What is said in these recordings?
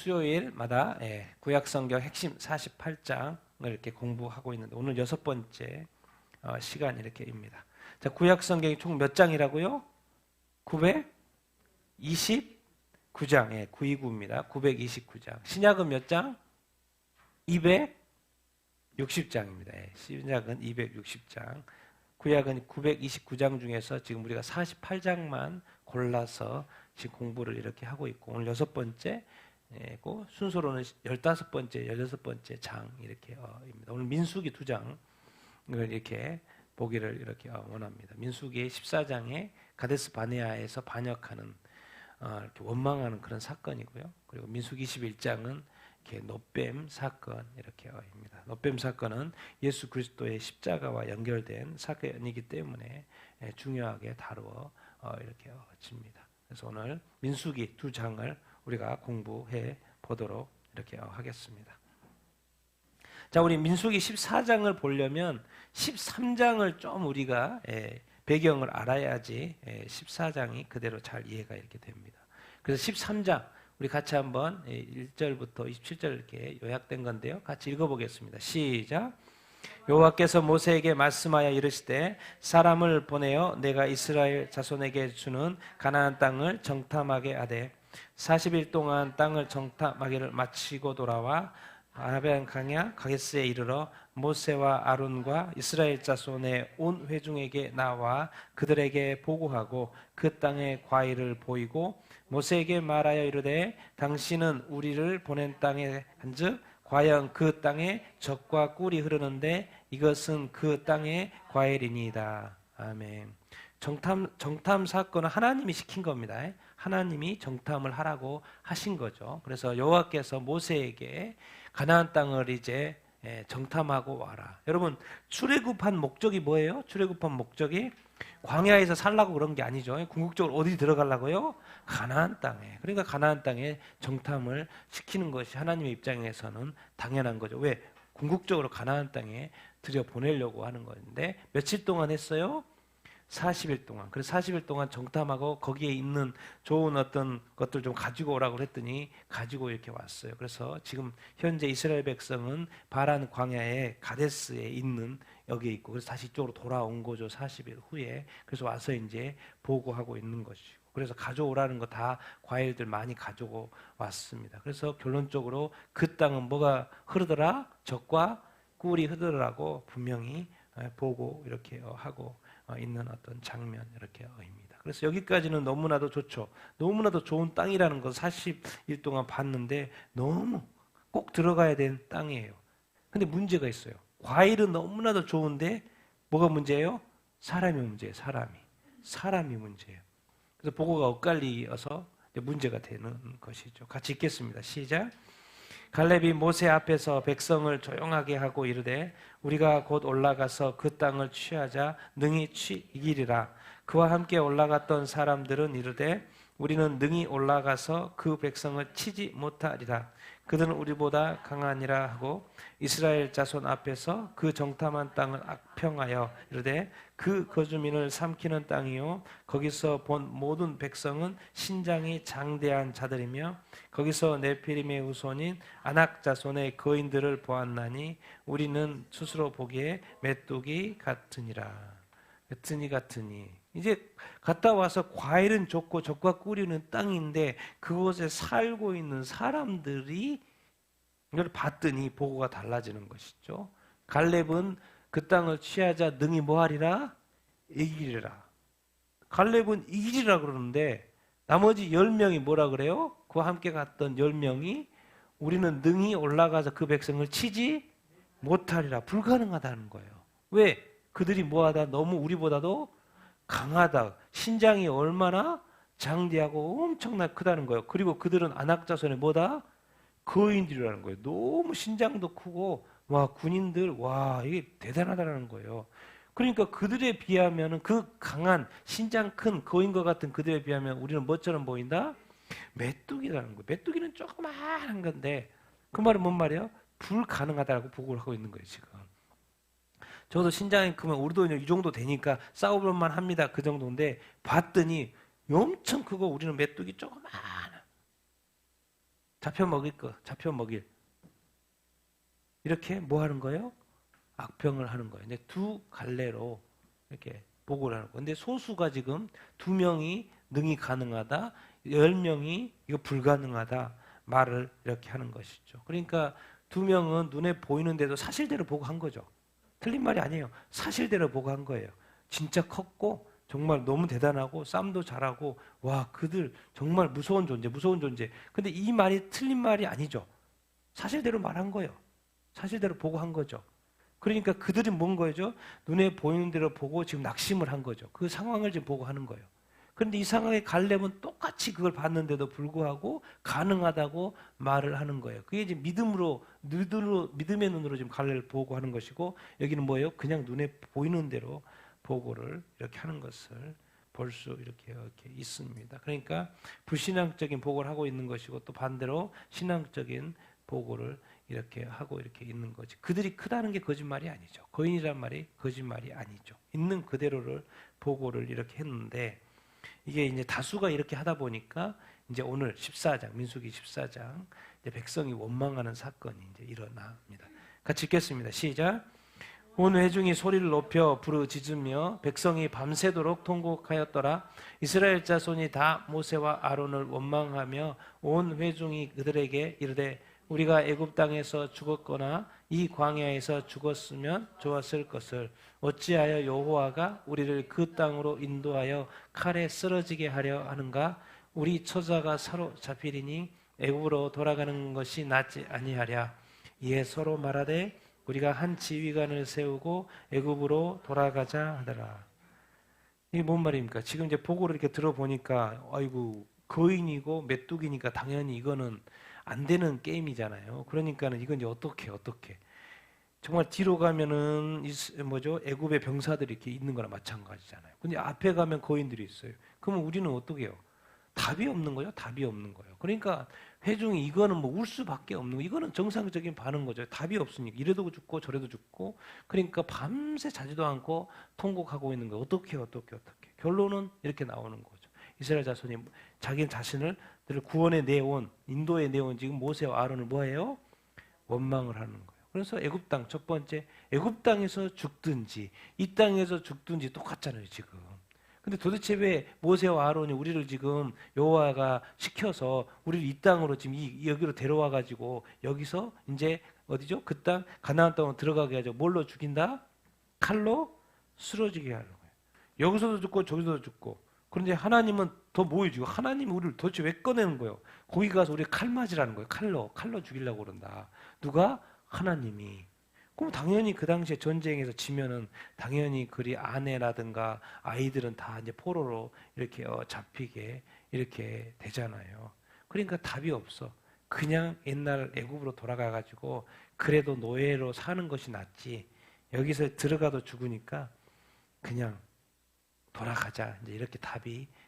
수요일마다 구약성경 핵심 48장을 이렇게 공부하고 있는데 오늘 6번째 시간 이렇게입니다. 자, 구약성경이 총 몇 장이라고요? 929장, 929입니다. 929장. 신약은 몇 장? 260장입니다. 신약은 260장. 구약은 929장 중에서 지금 우리가 48장만 골라서 지금 공부를 이렇게 하고 있고 오늘 6번째 순서로는 15번째, 16번째 장 이렇게입니다. 오늘 민수기 2장을 이렇게 보기를 이렇게 원합니다. 민수기 14장에 가데스 바네아에서 반역하는 이렇게 원망하는 그런 사건이고요. 그리고 민수기 21장은 이렇게 노뱀 사건 이렇게입니다. 노뱀 사건은 예수 그리스도의 십자가와 연결된 사건이기 때문에 중요하게 다루어 이렇게 집니다. 그래서 오늘 민수기 2장을 우리가 공부해 보도록 이렇게 하겠습니다. 자, 우리 민수기 14장을 보려면 13장을 좀 우리가 배경을 알아야지 14장이 그대로 잘 이해가 이렇게 됩니다. 그래서 13장 우리 같이 한번 1절부터 27절 이렇게 요약된 건데요. 같이 읽어보겠습니다. 시작. 여호와께서 모세에게 말씀하여 이르시되 사람을 보내어 내가 이스라엘 자손에게 주는 가나안 땅을 정탐하게 하되 40일 동안 땅을 정탐하기를 마치고 돌아와 아라비안 강야 가데스에 이르러 모세와 아론과 이스라엘 자손의 온 회중에게 나와 그들에게 보고하고 그 땅의 과일을 보이고 모세에게 말하여 이르되 당신은 우리를 보낸 땅에 한즉 과연 그 땅에 젖과 꿀이 흐르는데 이것은 그 땅의 과일이니이다. 아멘. 정탐 사건은 하나님이 시킨 겁니다. 하나님이 정탐을 하라고 하신 거죠. 그래서 여호와께서 모세에게 가나안 땅을 이제 정탐하고 와라. 여러분 출애굽한 목적이 뭐예요? 출애굽한 목적이 광야에서 살라고 그런 게 아니죠. 궁극적으로 어디 들어가려고요? 가나안 땅에. 그러니까 가나안 땅에 정탐을 시키는 것이 하나님의 입장에서는 당연한 거죠. 왜? 궁극적으로 가나안 땅에 들여보내려고 하는 건데 며칠 동안 했어요? 40일 동안. 그래서 40일 동안 정탐하고 거기에 있는 좋은 어떤 것들 좀 가지고 오라고 했더니 가지고 이렇게 왔어요. 그래서 지금 현재 이스라엘 백성은 바란 광야에 가데스에 있는 여기에 있고 그래서 다시 이쪽으로 돌아온 거죠. 40일 후에. 그래서 와서 이제 보고하고 있는 것이고. 그래서 가져오라는 거 다 과일들 많이 가지고 왔습니다. 그래서 결론적으로 그 땅은 뭐가 흐르더라? 젖과 꿀이 흐르더라고 분명히 보고 이렇게 하고 있는 어떤 장면 이렇게입니다. 그래서 여기까지는 너무나도 좋죠. 너무나도 좋은 땅이라는 거 40일 동안 봤는데 너무 꼭 들어가야 되는 땅이에요. 근데 문제가 있어요. 과일은 너무나도 좋은데 뭐가 문제예요? 사람이 문제예요. 사람이 문제예요. 그래서 보고가 엇갈리어서 문제가 되는 것이죠. 같이 읽겠습니다. 시작. 갈렙이 모세 앞에서 백성을 조용하게 하고 이르되 우리가 곧 올라가서 그 땅을 취하자 능히 이기리라. 그와 함께 올라갔던 사람들은 이르되 우리는 능히 올라가서 그 백성을 치지 못하리라. 그들은 우리보다 강하니라 하고 이스라엘 자손 앞에서 그 정탐한 땅을 악평하여 이르되 그 거주민을 삼키는 땅이요 거기서 본 모든 백성은 신장이 장대한 자들이며 거기서 네피림의 후손인 아낙 자손의 거인들을 보았나니 우리는 스스로 보기에 메뚜기 같으니라. 같으니 이제 갔다 와서 과일은 좋고 젖과 꿀이는 땅인데 그곳에 살고 있는 사람들이 이걸 봤더니 보고가 달라지는 것이죠. 갈렙은 그 땅을 취하자 능히 뭐하리라? 이기리라. 갈렙은 이기리라 그러는데 나머지 10명이 뭐라 그래요? 그와 함께 갔던 10명이 우리는 능히 올라가서 그 백성을 치지 못하리라. 불가능하다는 거예요. 왜? 그들이 뭐하다? 너무 우리보다도 강하다. 신장이 얼마나 장대하고 엄청나게 크다는 거예요. 그리고 그들은 아낙 자손의 뭐다? 거인들이라는 거예요. 너무 신장도 크고 와 군인들 와 이게 대단하다는 거예요. 그러니까 그들에 비하면 그 강한 신장 큰 거인과 같은 그들에 비하면 우리는 뭐처럼 보인다? 메뚜기라는 거예요. 메뚜기는 조그마한 건데 그 말은 뭔 말이에요? 불가능하다고 보고를 하고 있는 거예요 지금. 저도 신장이 크면 우리도 이 정도 되니까 싸워볼만 합니다. 그 정도인데 봤더니 엄청 크고 우리는 메뚜기 조그마한 잡혀 먹일 거, 잡혀 먹일. 이렇게 뭐 하는 거예요? 악평을 하는 거예요. 근데 두 갈래로 이렇게 보고를 하는 거예요. 근데 소수가 지금 2명이 능히 가능하다, 10명이 이거 불가능하다 말을 이렇게 하는 것이죠. 그러니까 2명은 눈에 보이는데도 사실대로 보고 한 거죠. 틀린 말이 아니에요. 사실대로 보고 한 거예요. 진짜 컸고 정말 너무 대단하고 싸움도 잘하고 와 그들 정말 무서운 존재, 무서운 존재. 근데 이 말이 틀린 말이 아니죠. 사실대로 말한 거예요. 사실대로 보고 한 거죠. 그러니까 그들이 뭔 거죠? 눈에 보이는 대로 보고 지금 낙심을 한 거죠. 그 상황을 지금 보고 하는 거예요. 그런데 이 상황의 갈렙은 똑같이 그걸 봤는데도 불구하고 가능하다고 말을 하는 거예요. 그게 이제 믿음의 눈으로 지금 갈렙을 보고 하는 것이고, 여기는 뭐예요? 그냥 눈에 보이는 대로 보고를 이렇게 하는 것을 볼 수 이렇게 있습니다. 그러니까 불신앙적인 보고를 하고 있는 것이고, 또 반대로 신앙적인 보고를 이렇게 하고 이렇게 있는 거지. 그들이 크다는 게 거짓말이 아니죠. 거인이란 말이 거짓말이 아니죠. 있는 그대로를 보고를 이렇게 했는데, 이게 이제 다수가 이렇게 하다 보니까 이제 오늘 14장, 민수기 14장, 이제 백성이 원망하는 사건이 이제 일어납니다. 같이 읽겠습니다. 시작. 온 회중이 소리를 높여 부르짖으며 백성이 밤새도록 통곡하였더라. 이스라엘 자손이 다 모세와 아론을 원망하며 온 회중이 그들에게 이르되 우리가 애굽 땅에서 죽었거나 이 광야에서 죽었으면 좋았을 것을 어찌하여 여호와가 우리를 그 땅으로 인도하여 칼에 쓰러지게 하려 하는가? 우리 처자가 사로잡히리니 애굽으로 돌아가는 것이 낫지 아니하랴. 이에 서로 말하되 우리가 한 지휘관을 세우고 애굽으로 돌아가자 하더라. 이게 뭔 말입니까? 지금 이제 보고를 이렇게 들어보니까 아이고 거인이고 메뚜기니까 당연히 이거는 안 되는 게임이잖아요. 그러니까는 이건 이제 어떻게 정말 뒤로 가면은 애굽의 병사들이 이렇게 있는 거나 마찬가지잖아요. 근데 앞에 가면 거인들이 있어요. 그러면 우리는 어떻게 해요? 답이 없는 거죠. 답이 없는 거예요. 그러니까 회중이 이거는 뭐 울 수밖에 없는 거. 이거는 정상적인 반응 거죠. 답이 없으니까 이래도 죽고 저래도 죽고. 그러니까 밤새 자지도 않고 통곡하고 있는 거예요. 어떻게. 결론은 이렇게 나오는 거죠. 이스라엘 자손이 자기 자신을 구원에 내온, 인도에 내온 지금 모세와 아론을 뭐예요? 원망을 하는 거예요. 그래서 애굽 땅 첫 번째, 애굽 땅에서 죽든지 이 땅에서 죽든지 똑같잖아요 지금. 근데 도대체 왜 모세와 아론이 우리를 지금 여호와가 시켜서 우리를 이 땅으로 지금 여기로 데려와 가지고 여기서 이제 어디죠? 그 땅 가나안 땅으로 들어가게 하죠. 뭘로 죽인다? 칼로 쓰러지게 하는 거예요. 여기서도 죽고 저기서도 죽고. 그런데 하나님은 더 모여주고 하나님이 우리를 도대체 왜 꺼내는 거예요? 거기 가서 우리 칼 맞으라는 거예요. 칼로 죽이려고 그런다. 누가? 하나님이. 그럼 당연히 그 당시에 전쟁에서 지면은 당연히 그리 아내라든가 아이들은 다 이제 포로로 이렇게 잡히게 이렇게 되잖아요. 그러니까 답이 없어. 그냥 옛날 애굽으로 돌아가 가지고 그래도 노예로 사는 것이 낫지. 여기서 들어가도 죽으니까 그냥 돌아가자. 이제 이렇게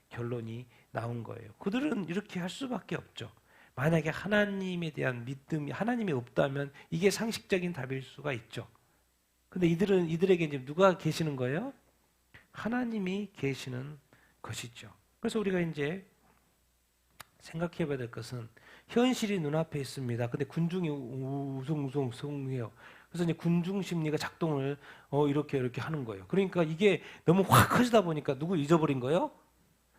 결론이 나온 거예요. 그들은 이렇게 할 수밖에 없죠. 만약에 하나님에 대한 믿음이 하나님이 없다면 이게 상식적인 답일 수가 있죠. 근데 이들에게 이제 누가 계시는 거예요? 하나님이 계시는 것이죠. 그래서 우리가 이제 생각해 봐야 될 것은 현실이 눈앞에 있습니다. 근데 군중이 우성우성해요. 그래서 이제 군중 심리가 작동을 이렇게 하는 거예요. 그러니까 이게 너무 확 커지다 보니까 누구 잊어버린 거예요?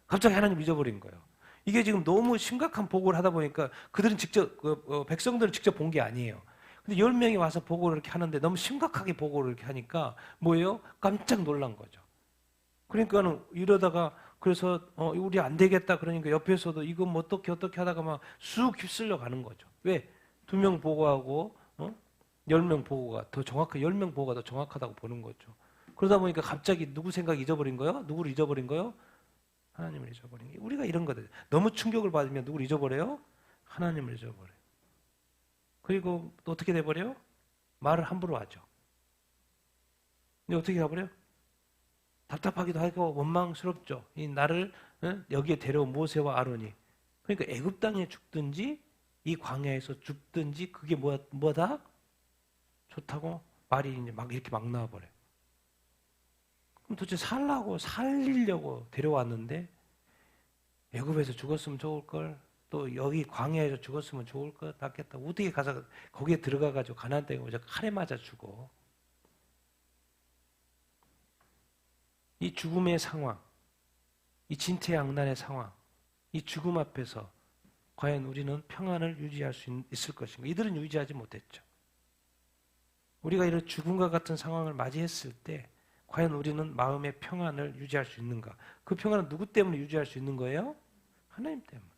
갑자기 하나님 잊어버린 거예요. 이게 지금 너무 심각한 보고를 하다 보니까 그들은 직접 백성들은 직접 본 게 아니에요. 근데 10명이 와서 보고를 이렇게 하는데 너무 심각하게 보고를 이렇게 하니까 뭐예요? 깜짝 놀란 거죠. 그러니까는 이러다가 그래서 우리 안 되겠다 그러니까 옆에서도 이거 뭐 어떻게 하다가 막 쑥 휩쓸려 가는 거죠. 왜? 2명 보고하고 10명 보고가 더 정확해 10명 보고가 더 정확하다고 보는 거죠. 그러다 보니까 갑자기 누구 생각 잊어버린 거예요? 누구를 잊어버린 거예요? 하나님을 잊어버린 게 우리가 이런 거들 너무 충격을 받으면 누구를 잊어버려요? 하나님을 잊어버려요. 그리고 또 어떻게 돼버려요? 말을 함부로 하죠. 근데 어떻게 가버려요? 답답하기도 하고 원망스럽죠. 이 나를 여기에 데려온 모세와 아론이 그러니까 애굽 땅에 죽든지 이 광야에서 죽든지 그게 뭐다? 좋다고 말이 이제 막 이렇게 막 나와버려요. 그럼 도대체 살리려고 데려왔는데 애굽에서 죽었으면 좋을 걸 또 여기 광야에서 죽었으면 좋을 것 같겠다. 어떻게 가서 거기에 들어가가지고 가나안 땅에 오자 칼에 맞아 죽어. 이 죽음의 상황, 이 진퇴양난의 상황, 이 죽음 앞에서 과연 우리는 평안을 유지할 수 있을 것인가? 이들은 유지하지 못했죠. 우리가 이런 죽음과 같은 상황을 맞이했을 때 과연 우리는 마음의 평안을 유지할 수 있는가? 그 평안은 누구 때문에 유지할 수 있는 거예요? 하나님 때문에.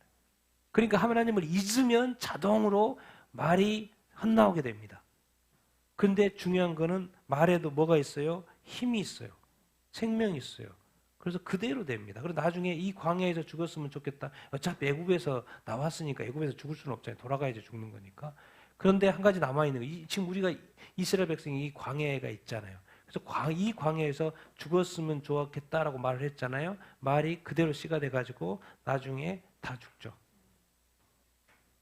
그러니까 하나님을 잊으면 자동으로 말이 헛나오게 됩니다. 근데 중요한 거는 말에도 뭐가 있어요? 힘이 있어요. 생명이 있어요. 그래서 그대로 됩니다. 그리고 나중에 이 광야에서 죽었으면 좋겠다. 어차피 애굽에서 나왔으니까 애굽에서 죽을 수는 없잖아요. 돌아가야지 죽는 거니까. 그런데 한 가지 남아있는 거. 지금 우리가 이스라엘 백성이 이 광야가 있잖아요. 그래서 이 광야에서 죽었으면 좋았겠다라고 말을 했잖아요. 말이 그대로 씨가 돼가지고 나중에 다 죽죠.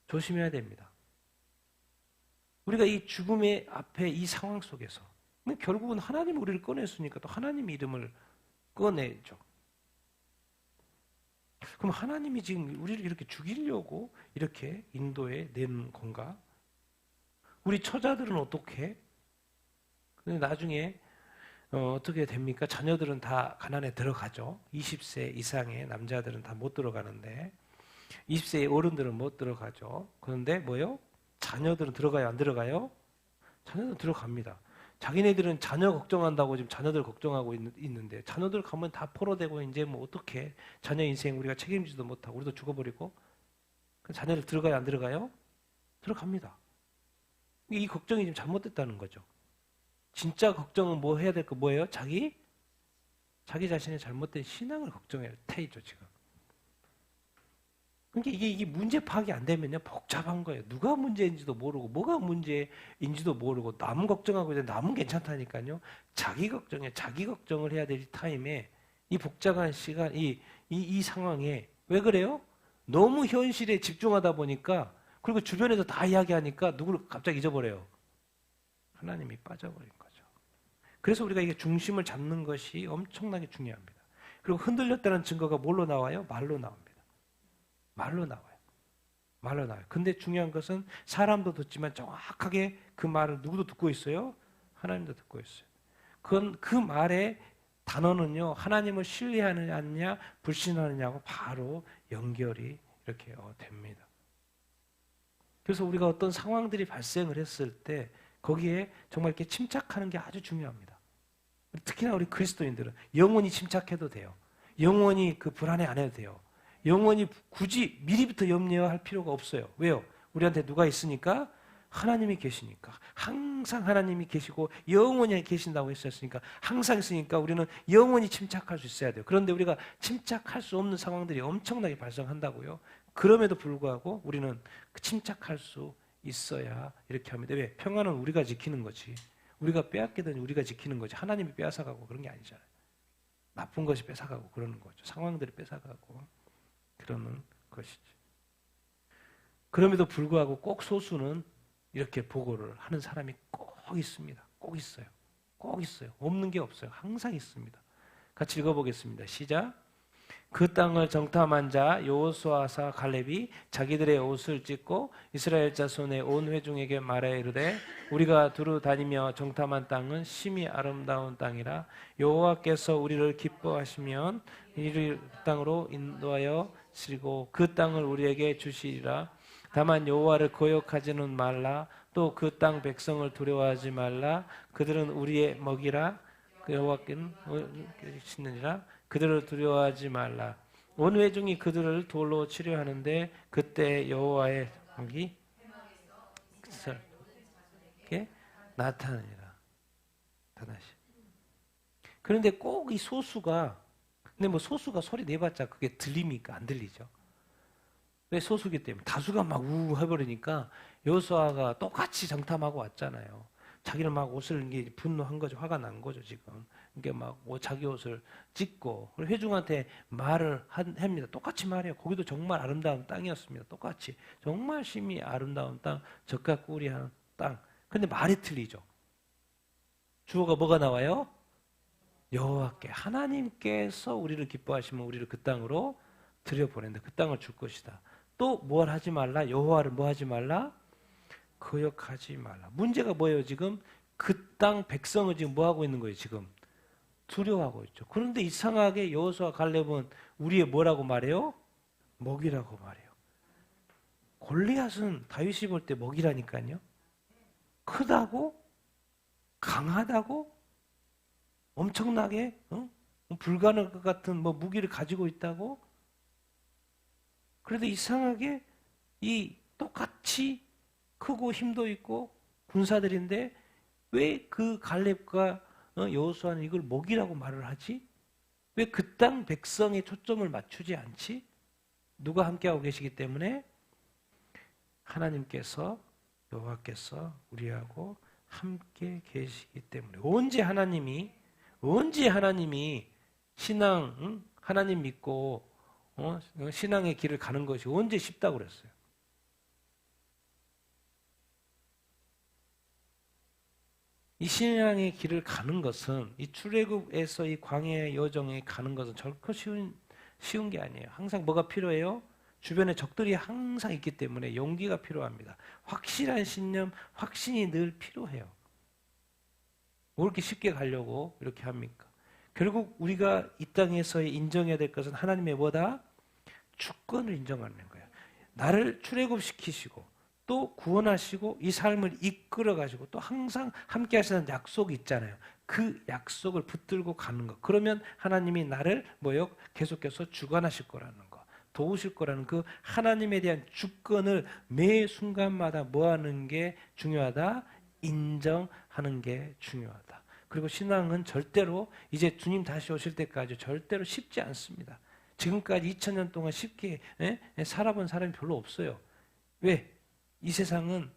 조심해야 됩니다. 우리가 이 죽음의 앞에 이 상황 속에서 결국은 하나님이 우리를 꺼냈으니까 또 하나님 이름을 꺼내죠. 그럼 하나님이 지금 우리를 이렇게 죽이려고 이렇게 인도에 낸 건가? 우리 처자들은 어떻게? 근데 나중에 어떻게 됩니까? 자녀들은 다 가난에 들어가죠. 20세 이상의 남자들은 다 못 들어가는데 20세의 어른들은 못 들어가죠. 그런데 뭐요? 자녀들은 들어가요? 안 들어가요? 자녀들은 들어갑니다. 자기네들은 자녀 걱정한다고 지금 자녀들 걱정하고 있는데 자녀들 가면 다 포로되고 이제 뭐 어떻게 자녀 인생 우리가 책임지도 못하고 우리도 죽어버리고 자녀들 들어가요? 안 들어가요? 들어갑니다. 이 걱정이 지금 잘못됐다는 거죠. 진짜 걱정은 뭐 해야 될 거 뭐예요? 자기 자신의 잘못된 신앙을 걱정해야 태이죠 지금. 그러니까 이게 문제 파악이 안 되면요 복잡한 거예요. 누가 문제인지도 모르고 뭐가 문제인지도 모르고 남 걱정하고 있는데 남은 괜찮다니까요. 자기 걱정을 해야 될 타임에 이 복잡한 시간 이 상황에 왜 그래요? 너무 현실에 집중하다 보니까 그리고 주변에서 다 이야기하니까 누구를 갑자기 잊어버려요. 하나님이 빠져버린 거죠. 그래서 우리가 이게 중심을 잡는 것이 엄청나게 중요합니다. 그리고 흔들렸다는 증거가 뭘로 나와요? 말로 나옵니다. 말로 나와요. 근데 중요한 것은 사람도 듣지만 정확하게 그 말을 누구도 듣고 있어요? 하나님도 듣고 있어요. 그 말의 단어는요, 하나님을 신뢰하느냐, 불신하느냐고 바로 연결이 이렇게 됩니다. 그래서 우리가 어떤 상황들이 발생을 했을 때 거기에 정말 이렇게 침착하는 게 아주 중요합니다. 특히나 우리 그리스도인들은 영원히 침착해도 돼요. 영원히 그 불안해 안 해도 돼요. 영원히 굳이 미리부터 염려할 필요가 없어요. 왜요? 우리한테 누가 있으니까? 하나님이 계시니까. 항상 하나님이 계시고 영원히 계신다고 했었으니까 항상 있으니까 우리는 영원히 침착할 수 있어야 돼요. 그런데 우리가 침착할 수 없는 상황들이 엄청나게 발생한다고요. 그럼에도 불구하고 우리는 침착할 수 있어야 이렇게 합니다. 왜? 평안은 우리가 지키는 거지. 우리가 빼앗기더니 우리가 지키는 거지. 하나님이 빼앗아가고 그런 게 아니잖아요. 나쁜 것이 뺏어가고 그러는 거죠. 상황들이 뺏어가고 그러는 것이죠. 그럼에도 불구하고 꼭 소수는 이렇게 보고를 하는 사람이 꼭 있습니다. 꼭 있어요. 꼭 있어요. 없는 게 없어요. 항상 있습니다. 같이 읽어보겠습니다. 시작. 그 땅을 정탐한 자 여호수아사 갈렙이 자기들의 옷을 찢고 이스라엘 자손의 온 회중에게 말하여 이르되 우리가 두루 다니며 정탐한 땅은 심히 아름다운 땅이라 여호와께서 우리를 기뻐하시면 이를 땅으로 인도하여 시고 그 땅을 우리에게 주시리라. 다만 여호와를 거역하지는 말라. 또 그 땅 백성을 두려워하지 말라. 그들은 우리의 먹이라. 여호와께는 신느니라. 그들을 두려워하지 말라. 온 회중이 그들을 돌로 치료하는데 그때 여호와의 목이 나타나니라. 다시. 그런데 꼭 이 소수가 근데 뭐 소수가 소리 내봤자 그게 들립니까? 안 들리죠. 왜 소수기 때문에 다수가 막 우우 해버리니까 여호수아가 똑같이 정탐하고 왔잖아요. 자기는 막 옷을 이게 분노한 거죠. 화가 난 거죠 지금. 이게 막 자기 옷을 찢고 회중한테 말을 합니다. 똑같이 말해요. 거기도 정말 아름다운 땅이었습니다. 똑같이 정말 심히 아름다운 땅, 젖과 꿀이 한 땅. 근데 말이 틀리죠. 주어가 뭐가 나와요? 여호와께 하나님께서 우리를 기뻐하시면 우리를 그 땅으로 들여보낸다. 그 땅을 줄 것이다. 또 뭘 하지 말라? 여호와를 뭐 하지 말라? 거역하지 말라. 문제가 뭐예요? 지금 그 땅 백성을 지금 뭐 하고 있는 거예요? 지금 두려워하고 있죠. 그런데 이상하게 여호수아 갈렙은 우리의 뭐라고 말해요? 먹이라고 말해요. 골리앗은 다윗이 볼 때 먹이라니까요. 크다고, 강하다고, 엄청나게 불가능할 것 같은 뭐 무기를 가지고 있다고. 그래도 이상하게 이 똑같이 크고 힘도 있고 군사들인데 왜 그 갈렙과 여호수아는 이걸 먹이라고 말을 하지? 왜 그 땅 백성의 초점을 맞추지 않지? 누가 함께하고 계시기 때문에? 하나님께서, 여호와께서 우리하고 함께 계시기 때문에. 언제 하나님이 신앙, 하나님 믿고 신앙의 길을 가는 것이 언제 쉽다고 그랬어요? 이 신앙의 길을 가는 것은, 이 출애굽에서 이 광야의 여정에 가는 것은 결코 쉬운 게 아니에요. 항상 뭐가 필요해요? 주변에 적들이 항상 있기 때문에 용기가 필요합니다. 확실한 신념, 확신이 늘 필요해요. 뭐 이렇게 쉽게 가려고 이렇게 합니까? 결국 우리가 이 땅에서 인정해야 될 것은 하나님의 뭐다? 주권을 인정하는 거예요. 나를 출애굽시키시고 또 구원하시고 이 삶을 이끌어 가시고 또 항상 함께 하시는 약속이 있잖아요. 그 약속을 붙들고 가는 것. 그러면 하나님이 나를 뭐요? 계속해서 주관하실 거라는 거. 도우실 거라는 그 하나님에 대한 주권을 매 순간마다 뭐 하는 게 중요하다? 인정하는 게 중요하다. 그리고 신앙은 절대로 이제 주님 다시 오실 때까지 절대로 쉽지 않습니다. 지금까지 2000년 동안 쉽게 살아본 사람이 별로 없어요. 왜? 이 세상은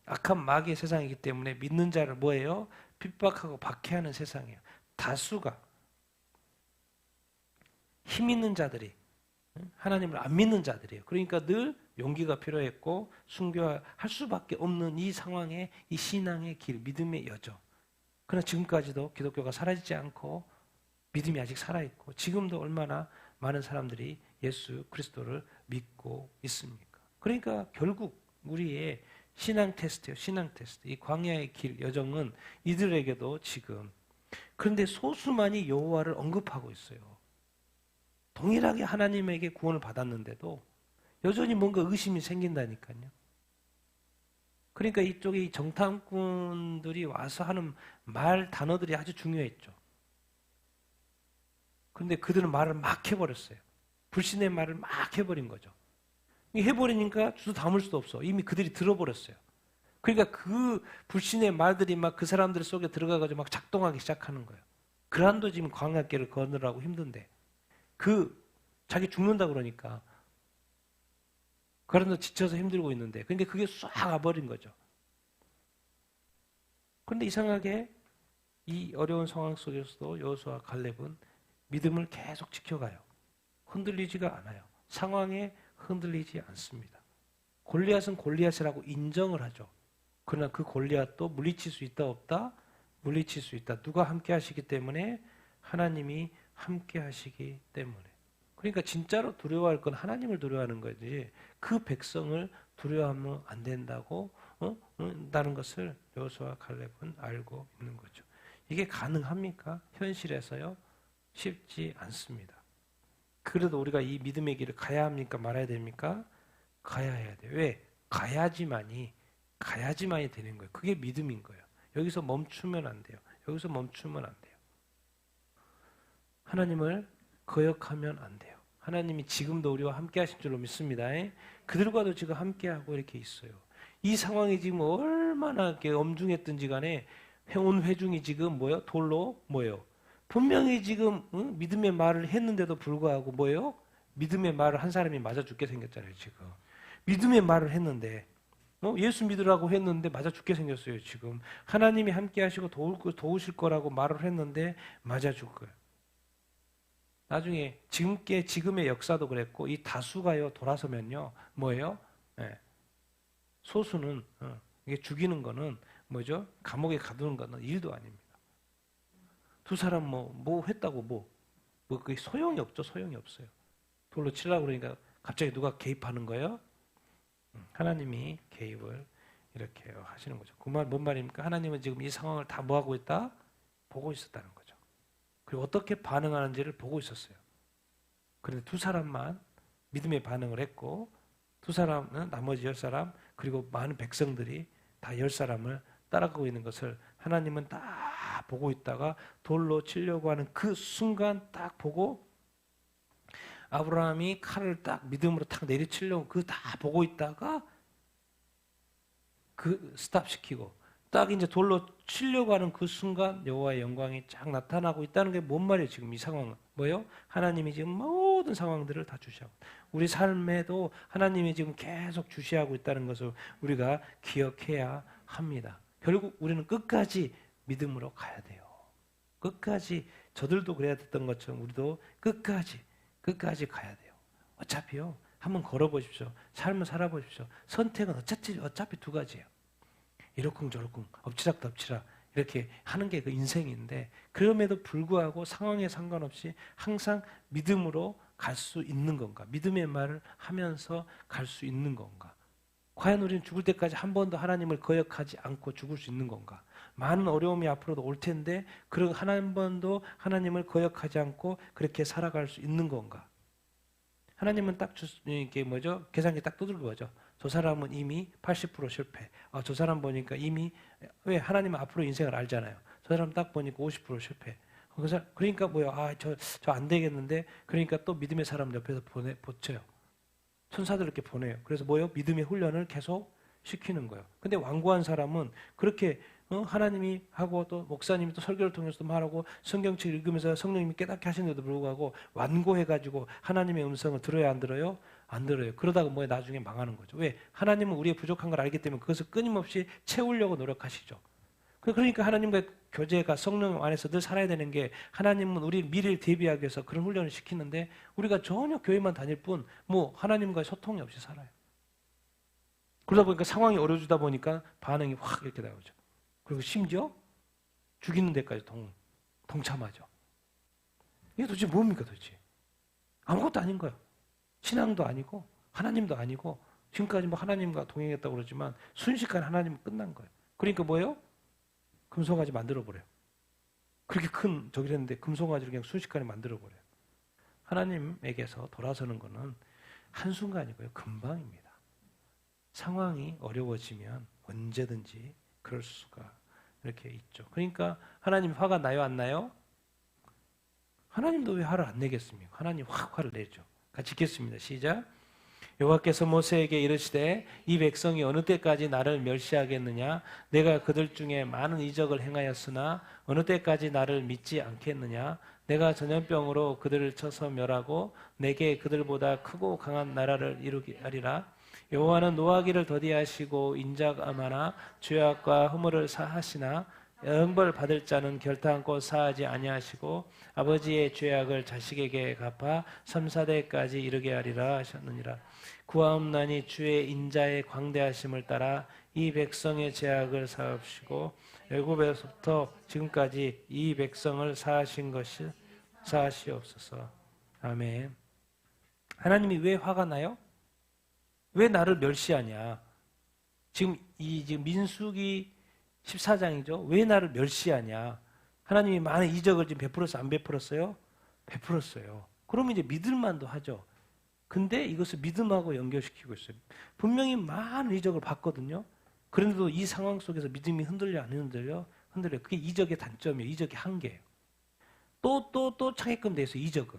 악한 마귀의 세상이기 때문에 믿는 자를 뭐예요? 핍박하고 박해하는 세상이에요. 다수가 힘 있는 자들이 하나님을 안 믿는 자들이에요. 그러니까 늘 용기가 필요했고 순교할 수밖에 없는 이 상황에 이 신앙의 길, 믿음의 여정. 그러나 지금까지도 기독교가 사라지지 않고 믿음이 아직 살아있고 지금도 얼마나 많은 사람들이 예수 그리스도를 믿고 있습니까? 그러니까 결국 우리의 신앙 테스트예요. 신앙 테스트. 이 광야의 길 여정은 이들에게도 지금 그런데 소수만이 여호와를 언급하고 있어요. 동일하게 하나님에게 구원을 받았는데도 여전히 뭔가 의심이 생긴다니까요. 그러니까 이쪽에 이 정탐꾼들이 와서 하는 말 단어들이 아주 중요했죠. 그런데 그들은 말을 막 해버렸어요. 불신의 말을 막 해버린 거죠. 해버리니까 주소 담을 수도 없어. 이미 그들이 들어버렸어요. 그러니까 그 불신의 말들이 막 그 사람들 속에 들어가가지고 막 작동하기 시작하는 거예요. 그란도 지금 광야길을 거느라고 힘든데 자기 죽는다 그러니까 그란도 지쳐서 힘들고 있는데 그러니까 그게 싹 와버린 거죠. 그런데 이상하게 이 어려운 상황 속에서도 여호수아 갈렙은 믿음을 계속 지켜가요. 흔들리지가 않아요. 상황에 흔들리지 않습니다. 골리앗은 골리앗이라고 인정을 하죠. 그러나 그 골리앗도 물리칠 수 있다 없다? 물리칠 수 있다. 누가 함께 하시기 때문에? 하나님이 함께 하시기 때문에. 그러니까 진짜로 두려워할 건 하나님을 두려워하는 거지 그 백성을 두려워하면 안 된다고 다는 것을 여호수아 갈렙은 알고 있는 거죠. 이게 가능합니까? 현실에서요? 쉽지 않습니다. 그래도 우리가 이 믿음의 길을 가야 합니까? 말아야 됩니까? 가야 해야 돼요. 왜? 가야지만이 되는 거예요. 그게 믿음인 거예요. 여기서 멈추면 안 돼요. 여기서 멈추면 안 돼요. 하나님을 거역하면 안 돼요. 하나님이 지금도 우리와 함께 하실 줄로 믿습니다. 그들과도 지금 함께하고 이렇게 있어요. 이 상황이 지금 얼마나 이렇게 엄중했든지 간에 온 회중이 지금 뭐예요? 돌로 뭐예요? 분명히 지금 믿음의 말을 했는데도 불구하고 뭐예요? 믿음의 말을 한 사람이 맞아 죽게 생겼잖아요. 지금 믿음의 말을 했는데 예수 믿으라고 했는데 맞아 죽게 생겼어요. 지금 하나님이 함께 하시고 도우실 거라고 말을 했는데 맞아 죽고요. 나중에 지금의 역사도 그랬고 이 다수가요 돌아서면요 뭐예요? 소수는 이게 죽이는 거는 뭐죠? 감옥에 가두는 거는 일도 아닙니다. 두 사람 뭐 했다고 그게 소용이 없죠. 소용이 없어요. 돌로 치려고 그러니까 갑자기 누가 개입하는 거예요? 하나님이 개입을 이렇게 하시는 거죠. 그 말 뭔 말입니까? 하나님은 지금 이 상황을 다 뭐 하고 있다? 보고 있었다는 거죠. 그리고 어떻게 반응하는지를 보고 있었어요. 그런데 두 사람만 믿음의 반응을 했고 두 사람은 나머지 10사람 그리고 많은 백성들이 다 10사람을 따라가고 있는 것을 하나님은 딱 보고 있다가 돌로 치려고 하는 그 순간 딱 보고 아브라함이 칼을 딱 믿음으로 딱 내리치려고 그 다 보고 있다가 그 스탑시키고 딱 이제 돌로 치려고 하는 그 순간 여호와의 영광이 쫙 나타나고 있다는 게 뭔 말이에요? 지금 이 상황은 뭐예요? 하나님이 지금 모든 상황들을 다 주시하고 우리 삶에도 하나님이 지금 계속 주시하고 있다는 것을 우리가 기억해야 합니다. 결국 우리는 끝까지 믿음으로 가야 돼요. 끝까지 저들도 그래야 됐던 것처럼 우리도 끝까지 가야 돼요. 어차피요. 한번 걸어보십시오. 삶을 살아보십시오. 선택은 어차피 두 가지예요. 이러쿵저러쿵 엎치락 덮치락 이렇게 하는 게 그 인생인데 그럼에도 불구하고 상황에 상관없이 항상 믿음으로 갈 수 있는 건가? 믿음의 말을 하면서 갈 수 있는 건가? 과연 우리는 죽을 때까지 한 번도 하나님을 거역하지 않고 죽을 수 있는 건가? 많은 어려움이 앞으로도 올 텐데 한 번도 하나님을 거역하지 않고 그렇게 살아갈 수 있는 건가? 하나님은 딱 이게 뭐죠? 계산기 딱 두들겨 보죠. 저 사람은 이미 80% 실패. 저 사람 보니까 이미 왜 하나님은 앞으로 인생을 알잖아요. 저 사람 딱 보니까 50% 실패. 그러니까 뭐요? 저 안 되겠는데. 그러니까 또 믿음의 사람 옆에서 보쳐요. 천사들 이렇게 보내요. 그래서 뭐요? 믿음의 훈련을 계속 시키는 거예요. 근데 완고한 사람은 그렇게 하나님이 하고 또 목사님이 또 설교를 통해서도 말하고 성경책 읽으면서 성령님이 깨닫게 하시는데도 불구하고 완고해가지고 하나님의 음성을 들어야 안 들어요? 안 들어요. 그러다가 나중에 망하는 거죠. 왜? 하나님은 우리의 부족한 걸 알기 때문에 그것을 끊임없이 채우려고 노력하시죠. 그러니까 하나님과의 교제가 성령 안에서 늘 살아야 되는 게 하나님은 우리 미래를 대비하기 위해서 그런 훈련을 시키는데 우리가 전혀 교회만 다닐 뿐 하나님과의 소통이 없이 살아요. 그러다 보니까 상황이 어려워지다 보니까 반응이 확 이렇게 나오죠. 그리고 심지어 죽이는 데까지 동참하죠. 이게 도대체 뭡니까 도대체? 아무것도 아닌 거예요. 신앙도 아니고 하나님도 아니고 지금까지 하나님과 동행했다고 그러지만 순식간에 하나님은 끝난 거예요. 그러니까 뭐예요? 금송아지 만들어버려요. 그렇게 큰 저기를 했는데 금송아지를 그냥 순식간에 만들어버려요. 하나님에게서 돌아서는 것은 한순간이고요. 금방입니다. 상황이 어려워지면 언제든지 그럴 수가 이렇게 있죠. 그러니까 하나님 화가 나요? 안 나요? 하나님도 왜 화를 안 내겠습니까? 하나님 확 화를 내죠. 같이 읽겠습니다. 시작. 여호와께서 모세에게 이르시되 이 백성이 어느 때까지 나를 멸시하겠느냐? 내가 그들 중에 많은 이적을 행하였으나 어느 때까지 나를 믿지 않겠느냐? 내가 전염병으로 그들을 쳐서 멸하고 내게 그들보다 크고 강한 나라를 이루게 하리라. 여호와는 노하기를 더디하시고 인자가 많아 죄악과 허물을 사하시나 영벌 받을 자는 결탄코 사하지 아니하시고 아버지의 죄악을 자식에게 갚아 3, 4대까지 이르게 하리라 하셨느니라. 구하옵나니 주의 인자의 광대하심을 따라 이 백성의 죄악을 사하시고 애굽에서부터 지금까지 이 백성을 사하신 것이 사하시옵소서. 아멘. 하나님이 왜 화가 나요? 왜 나를 멸시하냐? 지금 민수기 14장이죠. 왜 나를 멸시하냐? 하나님이 많은 이적을 지금 베풀었어요? 안 베풀었어요? 베풀었어요. 그러면 이제 믿을만도 하죠. 근데 이것을 믿음하고 연결시키고 있어요. 분명히 많은 이적을 봤거든요. 그런데도 이 상황 속에서 믿음이 흔들려 안 흔들려? 흔들려요. 그게 이적의 단점이에요. 이적의 한계예요. 또 차게끔 돼 있어요. 이적은.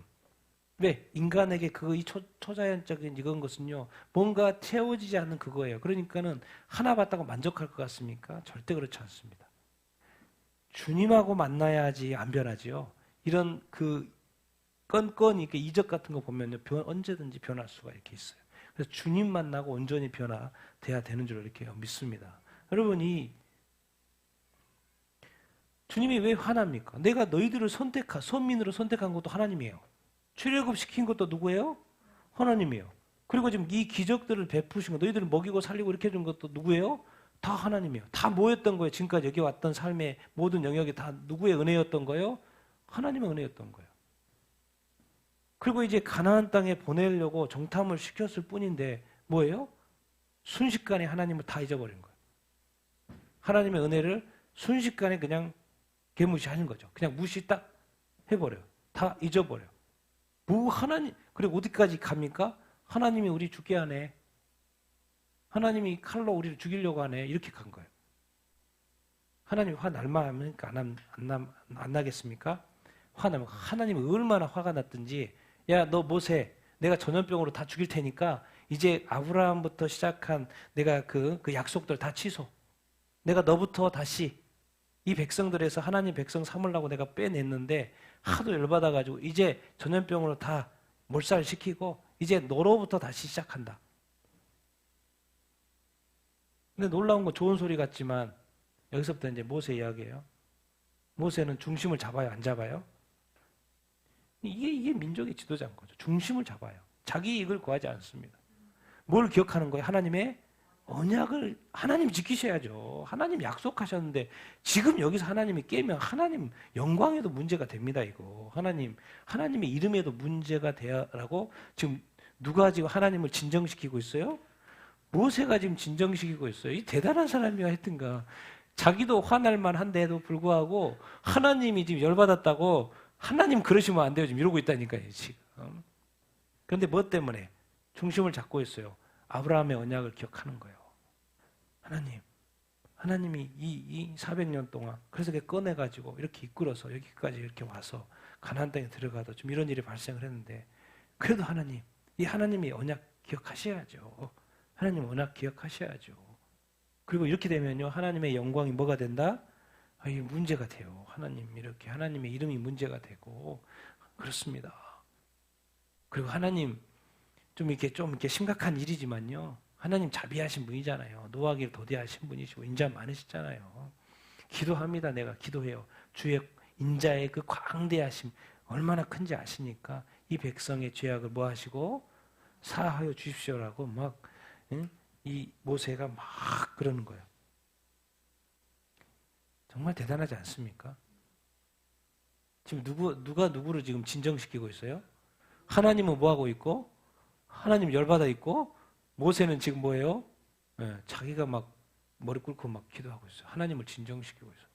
왜? 인간에게 이 초자연적인 이건 것은요, 뭔가 채워지지 않는 그거예요. 그러니까는 하나 봤다고 만족할 것 같습니까? 절대 그렇지 않습니다. 주님하고 만나야지 안 변하지요. 이런 건건이 이적 같은 거 보면요, 언제든지 변할 수가 이렇게 있어요. 그래서 주님 만나고 온전히 변화돼야 되는 줄 이렇게 믿습니다. 여러분이 주님이 왜 화납니까? 내가 너희들을 선민으로 선택한 것도 하나님이에요. 출애굽 시킨 것도 누구예요? 하나님이에요. 그리고 지금 이 기적들을 베푸신 거, 너희들을 먹이고 살리고 이렇게 해준 것도 누구예요? 다 하나님이에요. 다 뭐였던 거예요? 지금까지 여기 왔던 삶의 모든 영역이 다 누구의 은혜였던 거예요? 하나님의 은혜였던 거예요. 그리고 이제 가나안 땅에 보내려고 정탐을 시켰을 뿐인데 뭐예요? 순식간에 하나님을 다 잊어버린 거예요. 하나님의 은혜를 순식간에 그냥 개무시하는 거죠. 그냥 무시 딱 해버려요. 다 잊어버려요. 하나님, 그리고 어디까지 갑니까? 하나님이 우리 죽게 하네. 하나님이 칼로 우리를 죽이려고 하네. 이렇게 간 거예요. 하나님 화 날만 하니까 안 나겠습니까? 화나면 하나님이 얼마나 화가 났든지, 야, 너 모세, 내가 전염병으로 다 죽일 테니까 이제 아브라함부터 시작한 내가 그 약속들 다 취소. 내가 너부터 다시 이 백성들에서 하나님 백성 삼으려고 내가 빼냈는데 하도 열받아가지고 이제 전염병으로 다 몰살시키고 이제 너로부터 다시 시작한다. 근데 놀라운 건 좋은 소리 같지만 여기서부터 이제 모세 이야기예요. 모세는 중심을 잡아요, 안 잡아요? 이게 민족의 지도자인 거죠. 중심을 잡아요. 자기 이익을 구하지 않습니다. 뭘 기억하는 거예요? 하나님의 언약을 하나님 지키셔야죠. 하나님 약속하셨는데 지금 여기서 하나님이 깨면 하나님 영광에도 문제가 됩니다. 이거 하나님의 이름에도 문제가 돼라고 지금 누가 지금 하나님을 진정시키고 있어요? 모세가 지금 진정시키고 있어요. 이 대단한 사람이야 했든가. 자기도 화날 만한데도 불구하고 하나님이 지금 열받았다고 하나님 그러시면 안 돼요. 지금 이러고 있다니까요. 지금. 그런데 뭐 때문에? 중심을 잡고 있어요. 아브라함의 언약을 기억하는 거예요. 하나님이 이 400년 동안 그래서 꺼내가지고 이렇게 이끌어서 여기까지 이렇게 와서 가나안 땅에 들어가도 좀 이런 일이 발생을 했는데 그래도 이 하나님의 언약 기억하셔야죠. 하나님 언약 기억하셔야죠. 그리고 이렇게 되면요 하나님의 영광이 뭐가 된다? 이 문제가 돼요. 이렇게 하나님의 이름이 문제가 되고 그렇습니다. 그리고 하나님 좀 이렇게 심각한 일이지만요. 하나님 자비하신 분이잖아요. 노하기를 도대하신 분이시고 인자 많으시잖아요. 기도합니다. 내가 기도해요. 주의 인자의 그 광대하심 얼마나 큰지 아시니까 이 백성의 죄악을 뭐 하시고 사하여 주십시오라고 막 이 모세가 막 그러는 거예요. 정말 대단하지 않습니까? 지금 누가 누구를 지금 진정시키고 있어요? 하나님은 뭐 하고 있고 하나님 열받아 있고 모세는 지금 뭐예요? 자기가 막 머리 꿇고 막 기도하고 있어요. 하나님을 진정시키고 있어요.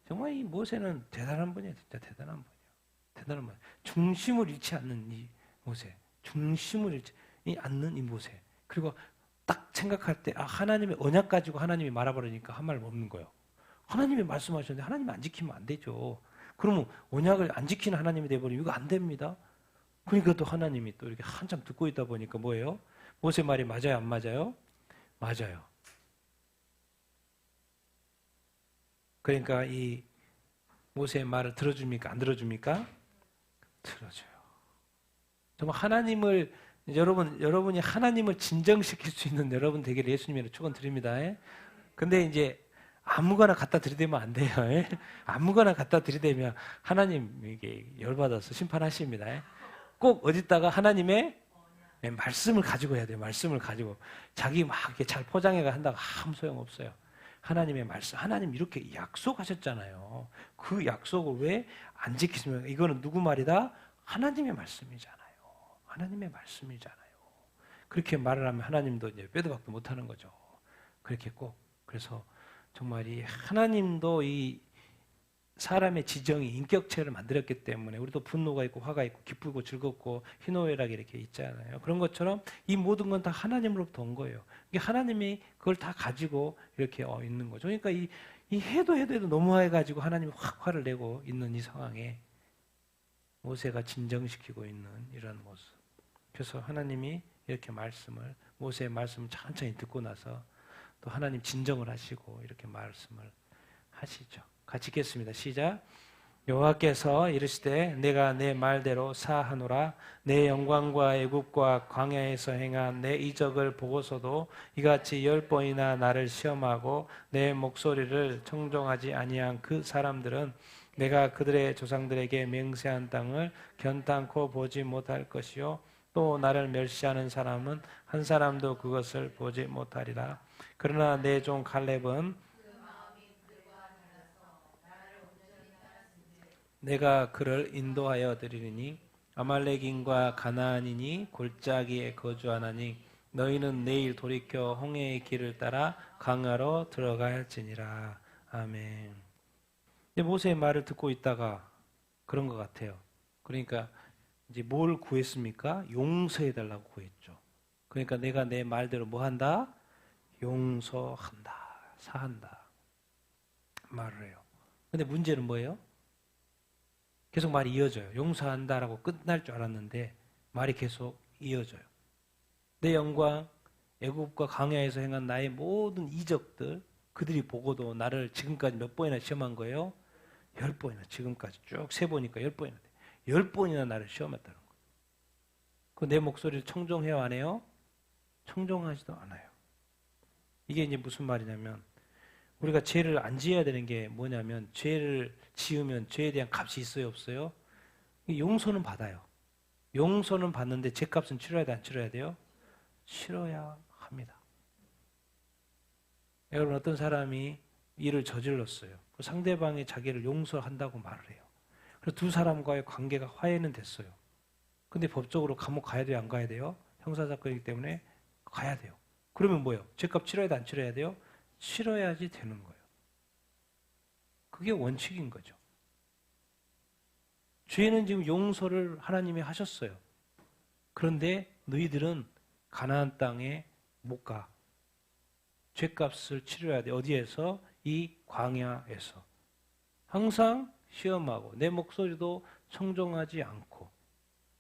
정말 이 모세는 대단한 분이에요. 진짜 대단한 분이에요. 대단한 분. 중심을 잃지 않는 이 모세. 중심을 잃지 않는 이 모세. 그리고 딱 생각할 때 하나님의 언약 가지고 하나님이 말아버리니까 한 말 없는 거예요. 하나님이 말씀하셨는데 하나님이 안 지키면 안 되죠. 그러면 언약을 안 지키는 하나님이 돼버리면 이거 안 됩니다. 그러니까 또 하나님이 또 이렇게 한참 듣고 있다 보니까 뭐예요? 모세 말이 맞아요? 안 맞아요? 맞아요. 그러니까 이 모세의 말을 들어줍니까? 안 들어줍니까? 들어줘요. 정말 여러분이 하나님을 진정시킬 수 있는 여러분 되기를 예수님의 축원드립니다. 근데 이제 아무거나 갖다 들이대면 안 돼요. 아무거나 갖다 들이대면 하나님 이게 열받아서 심판하십니다. 꼭 어디다가 하나님의 말씀을 가지고 해야 돼요. 말씀을 가지고 자기 막 이렇게 잘 포장해가 한다고 아무 소용 없어요. 하나님의 말씀, 하나님 이렇게 약속하셨잖아요. 그 약속을 왜 안 지키시면 이거는 누구 말이다? 하나님의 말씀이잖아요. 하나님의 말씀이잖아요. 그렇게 말을 하면 하나님도 이제 빼도 박도 못하는 거죠. 그렇게 꼭 그래서 정말 이 하나님도 이 사람의 지정이 인격체를 만들었기 때문에 우리도 분노가 있고 화가 있고 기쁘고 즐겁고 희노애락이 이렇게 있잖아요. 그런 것처럼 이 모든 건 다 하나님으로부터 온 거예요. 이게 하나님이 그걸 다 가지고 이렇게 있는 거죠. 그러니까 이 해도 너무해가지고 하나님이 확 화를 내고 있는 이 상황에 모세가 진정시키고 있는 이런 모습. 그래서 하나님이 이렇게 모세의 말씀을 천천히 듣고 나서 또 하나님 진정을 하시고 이렇게 말씀을 하시죠. 같이 읽겠습니다. 시작. 여호와께서 이르시되 내가 내 말대로 사하노라. 내 영광과 애굽과 광야에서 행한 내 이적을 보고서도 이같이 10번이나 나를 시험하고 내 목소리를 청종하지 아니한 그 사람들은 내가 그들의 조상들에게 맹세한 땅을 견탄코 보지 못할 것이요 또 나를 멸시하는 사람은 한 사람도 그것을 보지 못하리라. 그러나 내 종 갈렙은 내가 그를 인도하여 드리리니 아말렉인과 가나안인이 골짜기에 거주하나니 너희는 내일 돌이켜 홍해의 길을 따라 강야로 들어갈지니라. 아멘. 근데 모세의 말을 듣고 있다가 그런 것 같아요. 그러니까 이제 뭘 구했습니까? 용서해달라고 구했죠. 그러니까 내가 내 말대로 뭐 한다? 용서한다. 사한다. 말을 해요. 근데 문제는 뭐예요? 계속 말이 이어져요. 용서한다라고 끝날 줄 알았는데 말이 계속 이어져요. 내 영광, 애굽과 광야에서 행한 나의 모든 이적들, 그들이 보고도 나를 지금까지 몇 번이나 시험한 거예요? 10번이나. 지금까지 쭉 세보니까 10번이나 돼. 10번이나 나를 시험했다는 거예요. 그 내 목소리를 청종해요, 안 해요? 청종하지도 않아요. 이게 이제 무슨 말이냐면 우리가 죄를 안 지어야 되는 게 뭐냐면 죄를 지으면 죄에 대한 값이 있어요, 없어요? 용서는 받아요. 용서는 받는데 죄값은 치러야 돼, 안 치러야 돼요? 치러야 합니다. 여러분, 어떤 사람이 일을 저질렀어요. 상대방이 자기를 용서한다고 말을 해요. 그래서 두 사람과의 관계가 화해는 됐어요. 근데 법적으로 감옥 가야 돼요, 안 가야 돼요? 형사사건이기 때문에 가야 돼요. 그러면 뭐예요? 죄값 치러야 돼, 안 치러야 돼요? 치러야지 되는 거예요. 그게 원칙인 거죠. 죄는 지금 용서를 하나님이 하셨어요. 그런데 너희들은 가나안 땅에 못 가. 죄값을 치러야 돼. 어디에서? 이 광야에서. 항상 시험하고 내 목소리도 청종하지 않고.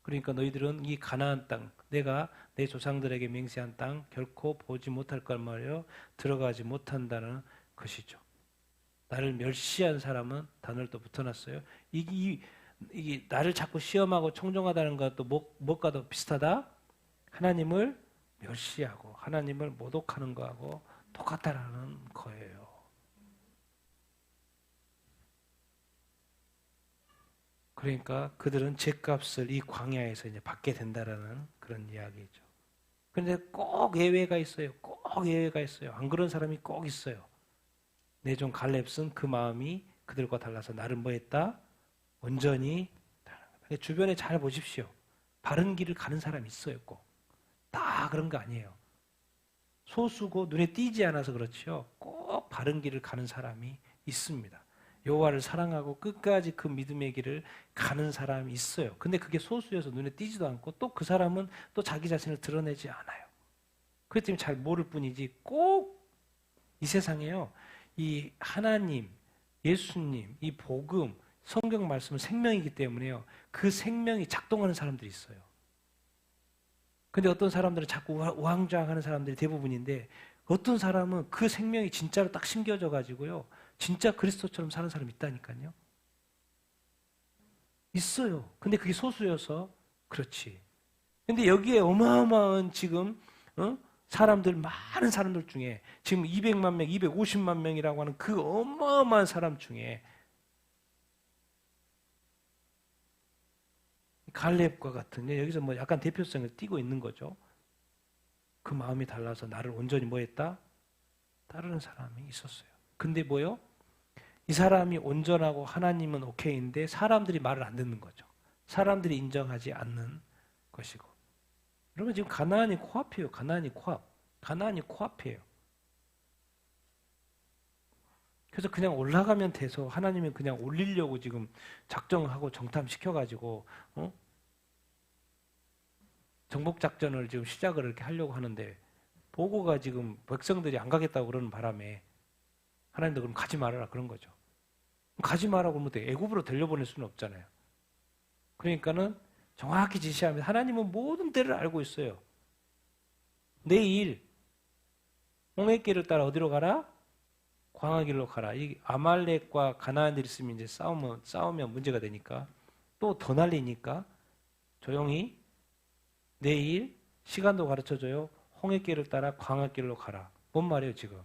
그러니까 너희들은 이 가나안 땅, 내가 내 조상들에게 맹세한 땅 결코 보지 못할 걸 말이에요. 들어가지 못한다는 것이죠. 나를 멸시한 사람은 단어를 또 붙여놨어요. 이게 나를 자꾸 시험하고 청종하다는 것도 뭐과도 비슷하다? 하나님을 멸시하고 하나님을 모독하는 거하고 똑같다라는 거예요. 그러니까 그들은 죄값을 이 광야에서 이제 받게 된다라는 그런 이야기죠. 그런데 꼭 예외가 있어요. 꼭 예외가 있어요. 안 그런 사람이 꼭 있어요. 내 종 갈렙은 그 마음이 그들과 달라서 나를 뭐 했다? 온전히 주변에 잘 보십시오. 바른 길을 가는 사람이 있어요. 꼭. 다 그런 거 아니에요. 소수고 눈에 띄지 않아서 그렇지요. 꼭 바른 길을 가는 사람이 있습니다. 여호와를 사랑하고 끝까지 그 믿음의 길을 가는 사람이 있어요. 근데 그게 소수여서 눈에 띄지도 않고 또 그 사람은 또 자기 자신을 드러내지 않아요. 그렇기 때문에 잘 모를 뿐이지 꼭 이 세상에요. 이 하나님, 예수님, 이 복음, 성경 말씀은 생명이기 때문에요. 그 생명이 작동하는 사람들이 있어요. 근데 어떤 사람들은 자꾸 우왕좌왕하는 사람들이 대부분인데 어떤 사람은 그 생명이 진짜로 딱 심겨져 가지고요. 진짜 그리스도처럼 사는 사람이 있다니까요. 있어요. 근데 그게 소수여서 그렇지. 근데 여기에 어마어마한 지금 사람들, 많은 사람들 중에 지금 200만 명, 250만 명이라고 하는 그 어마어마한 사람 중에 갈렙과 같은 여기서 뭐 약간 대표성을 띠고 있는 거죠. 그 마음이 달라서 나를 온전히 뭐 했다? 따르는 사람이 있었어요. 근데 뭐요? 이 사람이 온전하고 하나님은 오케이인데 사람들이 말을 안 듣는 거죠. 사람들이 인정하지 않는 것이고. 여러분 지금 가나안이 코앞이에요. 가나안이 코앞. 가나안이 코앞이에요. 그래서 그냥 올라가면 돼서 하나님이 그냥 올리려고 지금 작정하고 정탐시켜가지고 정복작전을 지금 시작을 이렇게 하려고 하는데 보고가 지금 백성들이 안 가겠다고 그러는 바람에 하나님도 그럼 가지 말아라 그런 거죠. 가지 말라고 그러면 애굽으로 들려보낼 수는 없잖아요. 그러니까는 정확히 지시하면 하나님은 모든 때를 알고 있어요. 내일 홍해길을 따라 어디로 가라? 광야길로 가라. 이 아말렉과 가나안들이 있으면 이제 싸우면 문제가 되니까 또 더 날리니까 조용히 내일 시간도 가르쳐줘요. 홍해길을 따라 광야길로 가라. 뭔 말이에요 지금?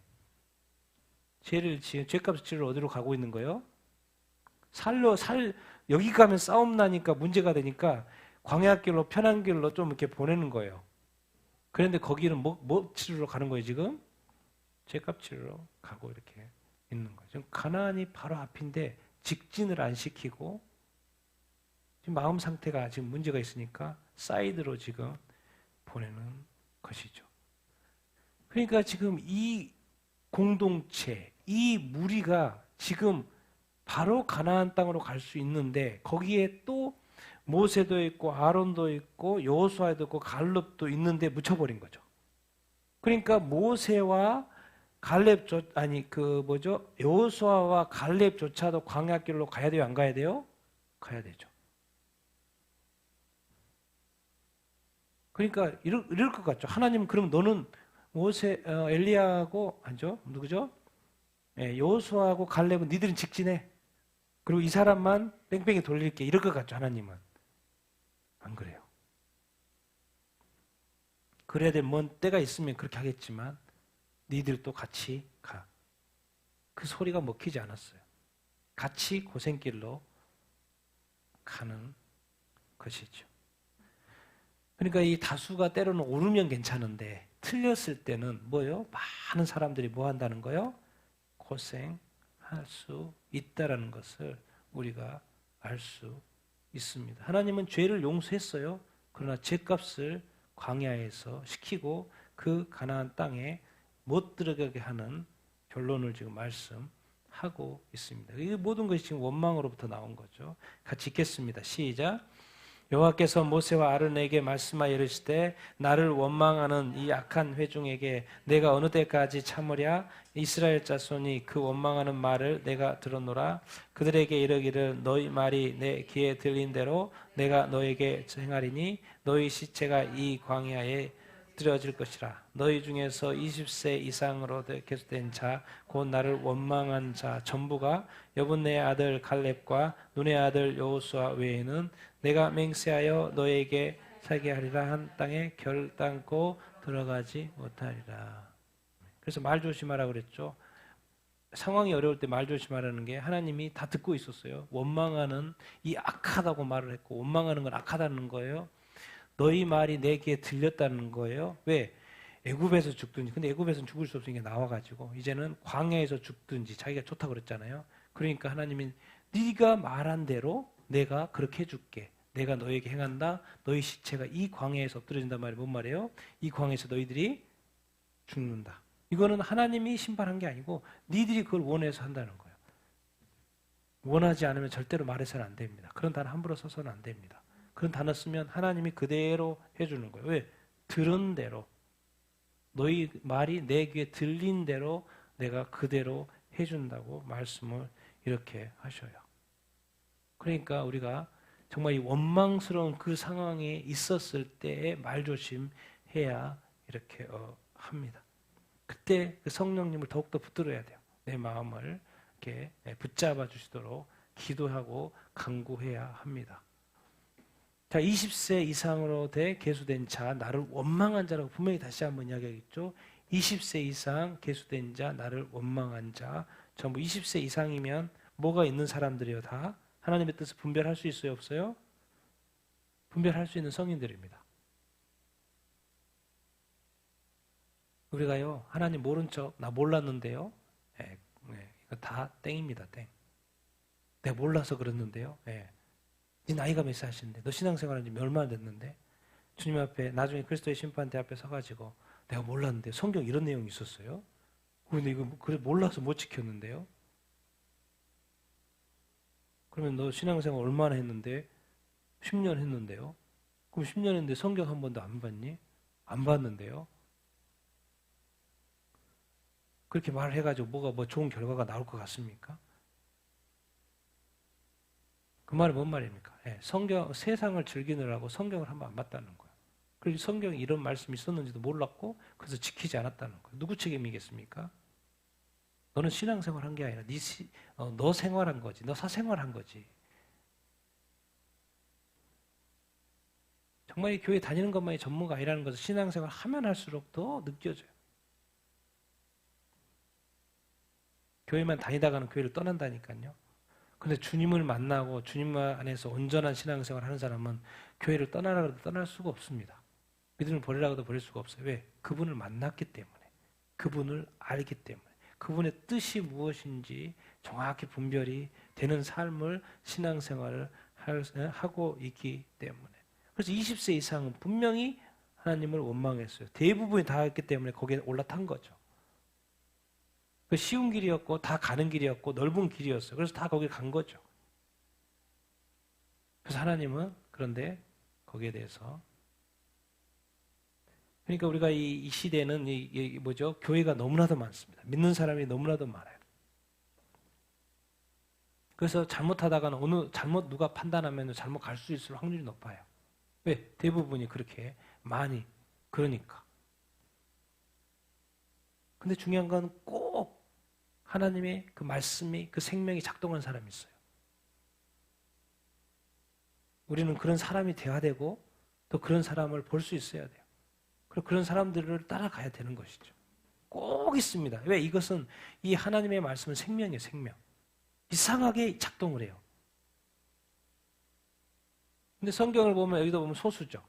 죄값을 치러 어디로 가고 있는 거예요? 여기 가면 싸움 나니까 문제가 되니까 광야길로 편한 길로 좀 이렇게 보내는 거예요. 그런데 거기는 뭐 치르러 가는 거예요 지금? 죄값 치르러 가고 이렇게 있는 거예요. 지금 가나안이 바로 앞인데 직진을 안 시키고 지금 마음 상태가 지금 문제가 있으니까 사이드로 지금 보내는 것이죠. 그러니까 지금 이 공동체, 이 무리가 지금 바로 가나안 땅으로 갈 수 있는데 거기에 또 모세도 있고 아론도 있고 여호수아도 있고 갈렙도 있는데 묻혀버린 거죠. 그러니까 모세와 여호수아와 갈렙조차도 광야길로 가야 돼요, 안 가야 돼요? 가야 되죠. 그러니까 이럴 것 같죠. 하나님 그럼 너는 엘리야하고 아니죠? 누구죠? 여호수아하고 갈렙은 니들은 직진해. 그리고 이 사람만 뺑뺑이 돌릴게. 이럴 것 같죠, 하나님은. 안 그래요. 그래야 될 먼 때가 있으면 그렇게 하겠지만 니들도 같이 가. 그 소리가 먹히지 않았어요. 같이 고생길로 가는 것이죠. 그러니까 이 다수가 때로는 옳으면 괜찮은데 틀렸을 때는 뭐예요? 많은 사람들이 뭐 한다는 거예요? 고생할 수 있다라는 것을 우리가 알 수 있습니다. 하나님은 죄를 용서했어요. 그러나 죄값을 광야에서 시키고 그 가나안 땅에 못 들어가게 하는 결론을 지금 말씀하고 있습니다. 이 모든 것이 지금 원망으로부터 나온 거죠. 같이 읽겠습니다. 시작. 여호와께서 모세와 아론에게 말씀하여 이르시되 나를 원망하는 이 악한 회중에게 내가 어느 때까지 참으랴? 이스라엘 자손이 그 원망하는 말을 내가 들었노라. 그들에게 이르기를 너희 말이 내 귀에 들린 대로 내가 너에게 행하리니 너희 시체가 이 광야에 드려질 것이라. 너희 중에서 20세 이상으로 계수된 자 곧 나를 원망한 자 전부가 여분네 아들 갈렙과 눈의 아들 여호수아 외에는 내가 맹세하여 너에게 살게 하리라 한 땅에 결단코 들어가지 못하리라. 그래서 말 조심하라 그랬죠. 상황이 어려울 때 말 조심하라는 게 하나님이 다 듣고 있었어요. 원망하는 이 악하다고 말을 했고 원망하는 건 악하다는 거예요. 너희 말이 내 귀에 들렸다는 거예요. 왜? 애굽에서 죽든지. 근데 애굽에서는 죽을 수 없으니까 나와가지고 이제는 광야에서 죽든지 자기가 좋다고 그랬잖아요. 그러니까 하나님이 네가 말한 대로 내가 그렇게 해줄게. 내가 너에게 행한다. 너희 시체가 이 광야에서 엎드려진단 말이 뭔 말이에요? 이 광야에서 너희들이 죽는다. 이거는 하나님이 심판한 게 아니고 니들이 그걸 원해서 한다는 거예요. 원하지 않으면 절대로 말해서는 안 됩니다. 그런 단어 함부로 써서는 안 됩니다. 그런 단어 쓰면 하나님이 그대로 해주는 거예요. 왜? 들은 대로 너희 말이 내 귀에 들린 대로 내가 그대로 해준다고 말씀을 이렇게 하셔요. 그러니까 우리가 정말 이 원망스러운 그 상황에 있었을 때에 말조심해야 이렇게 합니다. 그때 그 성령님을 더욱더 붙들어야 돼요. 내 마음을 이렇게 붙잡아 주시도록 기도하고 간구해야 합니다. 자, 20세 이상으로 계수된 자, 나를 원망한 자라고 분명히 다시 한번 이야기하겠죠. 20세 이상 계수된 자, 나를 원망한 자, 전부 20세 이상이면 뭐가 있는 사람들이요? 다 하나님의 뜻을 분별할 수 있어요? 없어요? 분별할 수 있는 성인들입니다. 우리가요, 하나님 모른 척, 나 몰랐는데요. 이거 다 땡입니다, 땡. 내가 몰라서 그랬는데요. 네 나이가 몇 살이신데, 너 신앙생활한 지 얼마나 됐는데, 주님 앞에, 나중에 그리스도의 심판대 앞에 서가지고, 내가 몰랐는데, 성경 이런 내용이 있었어요? 근데 이거, 그래, 몰라서 못 지켰는데요? 그러면 너 신앙생활 얼마나 했는데? 10년 했는데요? 그럼 10년 했는데 성경 한 번도 안 봤니? 안 봤는데요? 그렇게 말을 해가지고 뭐가 좋은 결과가 나올 것 같습니까? 그 말은 뭔 말입니까? 세상을 즐기느라고 성경을 한번 안 봤다는 거예요. 그리고 성경에 이런 말씀이 있었는지도 몰랐고 그래서 지키지 않았다는 거예요. 누구 책임이겠습니까? 너는 신앙생활 한 게 아니라 너 생활한 거지. 너 사생활한 거지. 정말 이 교회 다니는 것만이 전문가 아니라는 것을 신앙생활 하면 할수록 더 느껴져요. 교회만 다니다가는 교회를 떠난다니까요. 근데 주님을 만나고 주님 안에서 온전한 신앙생활을 하는 사람은 교회를 떠나라고 해도 떠날 수가 없습니다. 믿음을 버리라고 해도 버릴 수가 없어요. 왜? 그분을 만났기 때문에. 그분을 알기 때문에. 그분의 뜻이 무엇인지 정확히 분별이 되는 삶을 신앙생활을 하고 있기 때문에. 그래서 20세 이상은 분명히 하나님을 원망했어요. 대부분이 다 했기 때문에 거기에 올라탄 거죠. 그 쉬운 길이었고 다 가는 길이었고 넓은 길이었어요. 그래서 다 거기 간 거죠. 그래서 하나님은 그런데 거기에 대해서 그러니까 우리가 이 시대는 이 뭐죠? 교회가 너무나도 많습니다. 믿는 사람이 너무나도 많아요. 그래서 잘못하다가는 잘못 누가 판단하면 잘못 갈 수 있을 확률이 높아요. 왜? 대부분이 그렇게 많이 그러니까. 근데 중요한 건 꼭 하나님의 그 말씀이 그 생명이 작동하는 사람이 있어요. 우리는 그런 사람이 돼야 되고 또 그런 사람을 볼 수 있어야 돼요. 그리고 그런 사람들을 따라가야 되는 것이죠. 꼭 있습니다. 왜? 이것은 이 하나님의 말씀은 생명이에요. 생명. 이상하게 작동을 해요. 근데 성경을 보면 여기도 보면 소수죠.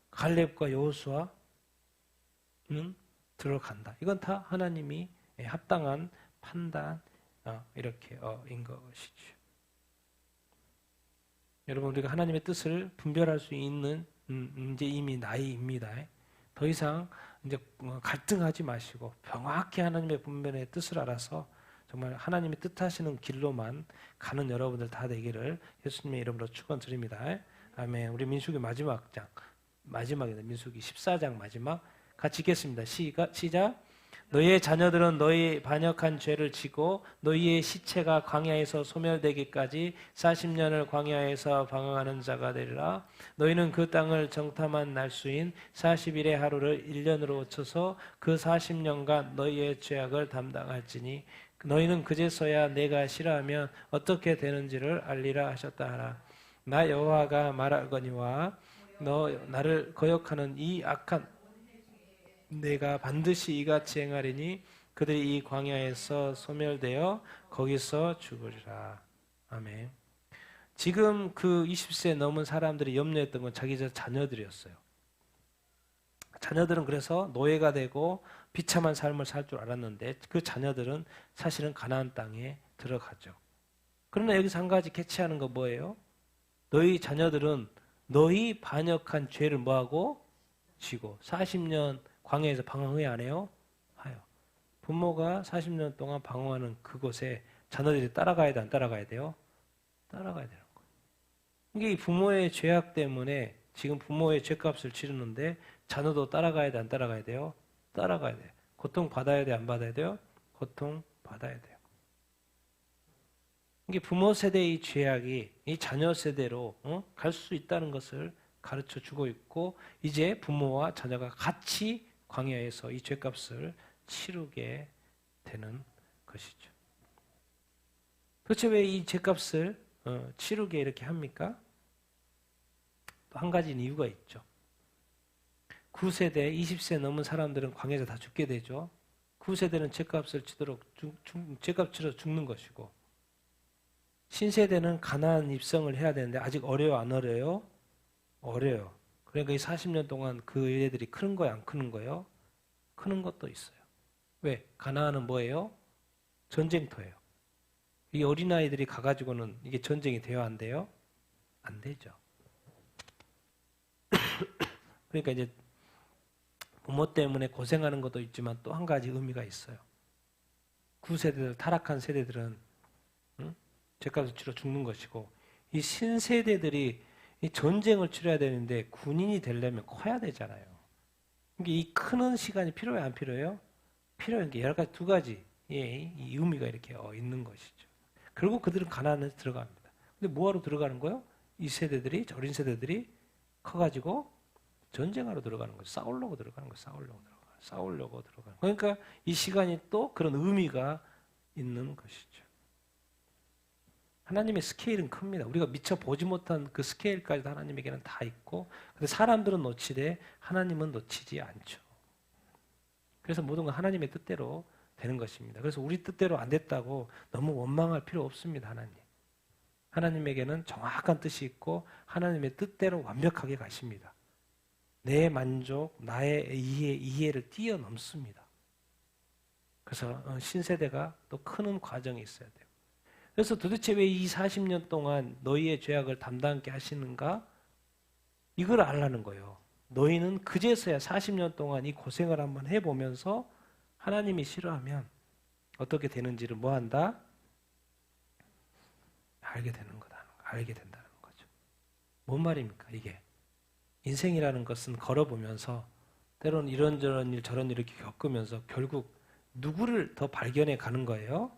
갈렙과 여호수아는 들어간다. 이건 다 하나님이 합당한 판단 이렇게 인 것이죠. 여러분 우리가 하나님의 뜻을 분별할 수 있는 이제 이미 나이입니다. 더 이상 이제 갈등하지 마시고 명확히 하나님의 분별의 뜻을 알아서 정말 하나님이 뜻하시는 길로만 가는 여러분들 다 되기를 예수님의 이름으로 축원드립니다. 아멘. 우리 민수기 마지막입니다. 민수기 14장 마지막 같이 읽겠습니다. 시작. 너희의 자녀들은 너희 반역한 죄를 지고 너희의 시체가 광야에서 소멸되기까지 40년을 광야에서 방황하는 자가 되리라. 너희는 그 땅을 정탐한 날수인 40일의 하루를 1년으로 쳐서 그 40년간 너희의 죄악을 담당할지니 너희는 그제서야 내가 싫어하면 어떻게 되는지를 알리라 하셨다 하라. 나 여호와가 말하거니와 너 나를 거역하는 이 악한 내가 반드시 이같이 행하리니 그들이 이 광야에서 소멸되어 거기서 죽으리라. 아멘. 지금 그 20세 넘은 사람들이 염려했던 건 자기 자녀들이었어요. 자녀들은 그래서 노예가 되고 비참한 삶을 살 줄 알았는데 그 자녀들은 사실은 가나안 땅에 들어가죠. 그러나 여기서 한 가지 캐치하는 거 뭐예요? 너희 자녀들은 너희 반역한 죄를 뭐하고? 지고 40년 광야에서 방황 후에 안 해요? 하요. 부모가 40년 동안 방황하는 그곳에 자녀들이 따라가야 돼, 안 따라가야 돼요? 따라가야 되는 거예요. 이게 부모의 죄악 때문에 지금 부모의 죄값을 치르는데 자녀도 따라가야 돼, 안 따라가야 돼요? 따라가야 돼요. 고통 받아야 돼, 안 받아야 돼요? 고통 받아야 돼요. 이게 부모 세대의 죄악이 이 자녀 세대로 갈 수 있다는 것을 가르쳐 주고 있고 이제 부모와 자녀가 같이 광야에서 이 죄값을 치르게 되는 것이죠. 도대체 왜 이 죄값을 치르게 이렇게 합니까? 또 한 가지 이유가 있죠. 9세대, 20세 넘은 사람들은 광야에서 다 죽게 되죠. 9세대는 죄값을 치도록 죄값 치러 죽는 것이고 신세대는 가나안 입성을 해야 되는데 아직 어려요, 안 어려요? 어려요. 그러니까 이 40년 동안 그 애들이 크는 거예요, 안 크는 거예요? 크는 것도 있어요. 왜? 가나안은 뭐예요? 전쟁터예요. 이 어린아이들이 가가지고는 이게 전쟁이 돼요, 안 돼요? 안 되죠. 그러니까 이제 부모 때문에 고생하는 것도 있지만 또 한 가지 의미가 있어요. 9세대들, 타락한 세대들은 죄값을 치러 죽는 것이고 이 신세대들이 이 전쟁을 치러야 되는데 군인이 되려면 커야 되잖아요. 그러니까 이 크는 시간이 필요해요, 안 필요해요? 필요해요. 여러 가지 두 가지 이 의미가 이렇게 있는 것이죠. 결국 그들은 가나안에 들어갑니다. 근데 뭐하러 들어가는 거예요? 이 세대들이 어린 세대들이 커가지고 전쟁하러 들어가는 거예요. 싸우려고 들어가는 거예요. 싸우려고 들어가는 거예요. 그러니까 이 시간이 또 그런 의미가 있는 것이죠. 하나님의 스케일은 큽니다. 우리가 미처 보지 못한 그 스케일까지도 하나님에게는 다 있고 근데 사람들은 놓치되 하나님은 놓치지 않죠. 그래서 모든 건 하나님의 뜻대로 되는 것입니다. 그래서 우리 뜻대로 안 됐다고 너무 원망할 필요 없습니다. 하나님에게는 정확한 뜻이 있고 하나님의 뜻대로 완벽하게 가십니다. 내 만족, 나의 이해를 뛰어넘습니다. 그래서 신세대가 또 크는 과정이 있어야 돼요. 그래서 도대체 왜 이 40년 동안 너희의 죄악을 담당케 하시는가? 이걸 알라는 거예요. 너희는 그제서야 40년 동안 이 고생을 한번 해보면서 하나님이 싫어하면 어떻게 되는지를 뭐 한다? 알게 되는 거다. 알게 된다는 거죠. 뭔 말입니까 이게? 인생이라는 것은 걸어보면서 때로는 이런저런 일 저런 일 이렇게 겪으면서 결국 누구를 더 발견해 가는 거예요?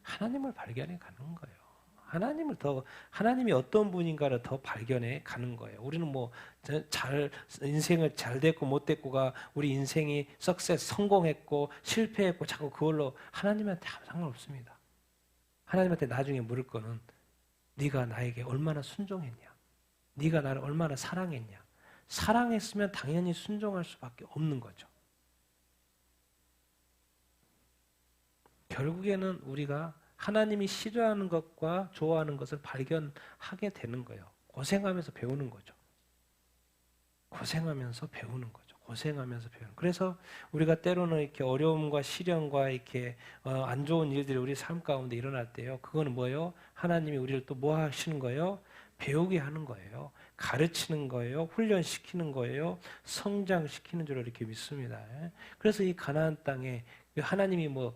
하나님을 발견해 가는 거예요. 하나님이 어떤 분인가를 더 발견해 가는 거예요. 우리는 뭐 인생을 잘 됐고 못 됐고가 우리 인생이 성공했고 실패했고 자꾸 그걸로 하나님한테 아무 상관없습니다. 하나님한테 나중에 물을 거는 네가 나에게 얼마나 순종했냐? 네가 나를 얼마나 사랑했냐? 사랑했으면 당연히 순종할 수밖에 없는 거죠. 결국에는 우리가 하나님이 싫어하는 것과 좋아하는 것을 발견하게 되는 거예요. 고생하면서 배우는 거죠. 고생하면서 배우는 거죠. 고생하면서 배우는. 그래서 우리가 때로는 이렇게 어려움과 시련과 이렇게 안 좋은 일들이 우리 삶 가운데 일어날 때요. 그거는 뭐예요? 하나님이 우리를 또 뭐 하시는 거예요? 배우게 하는 거예요. 가르치는 거예요. 훈련시키는 거예요. 성장시키는 줄 이렇게 믿습니다. 그래서 이 가나안 땅에 하나님이 뭐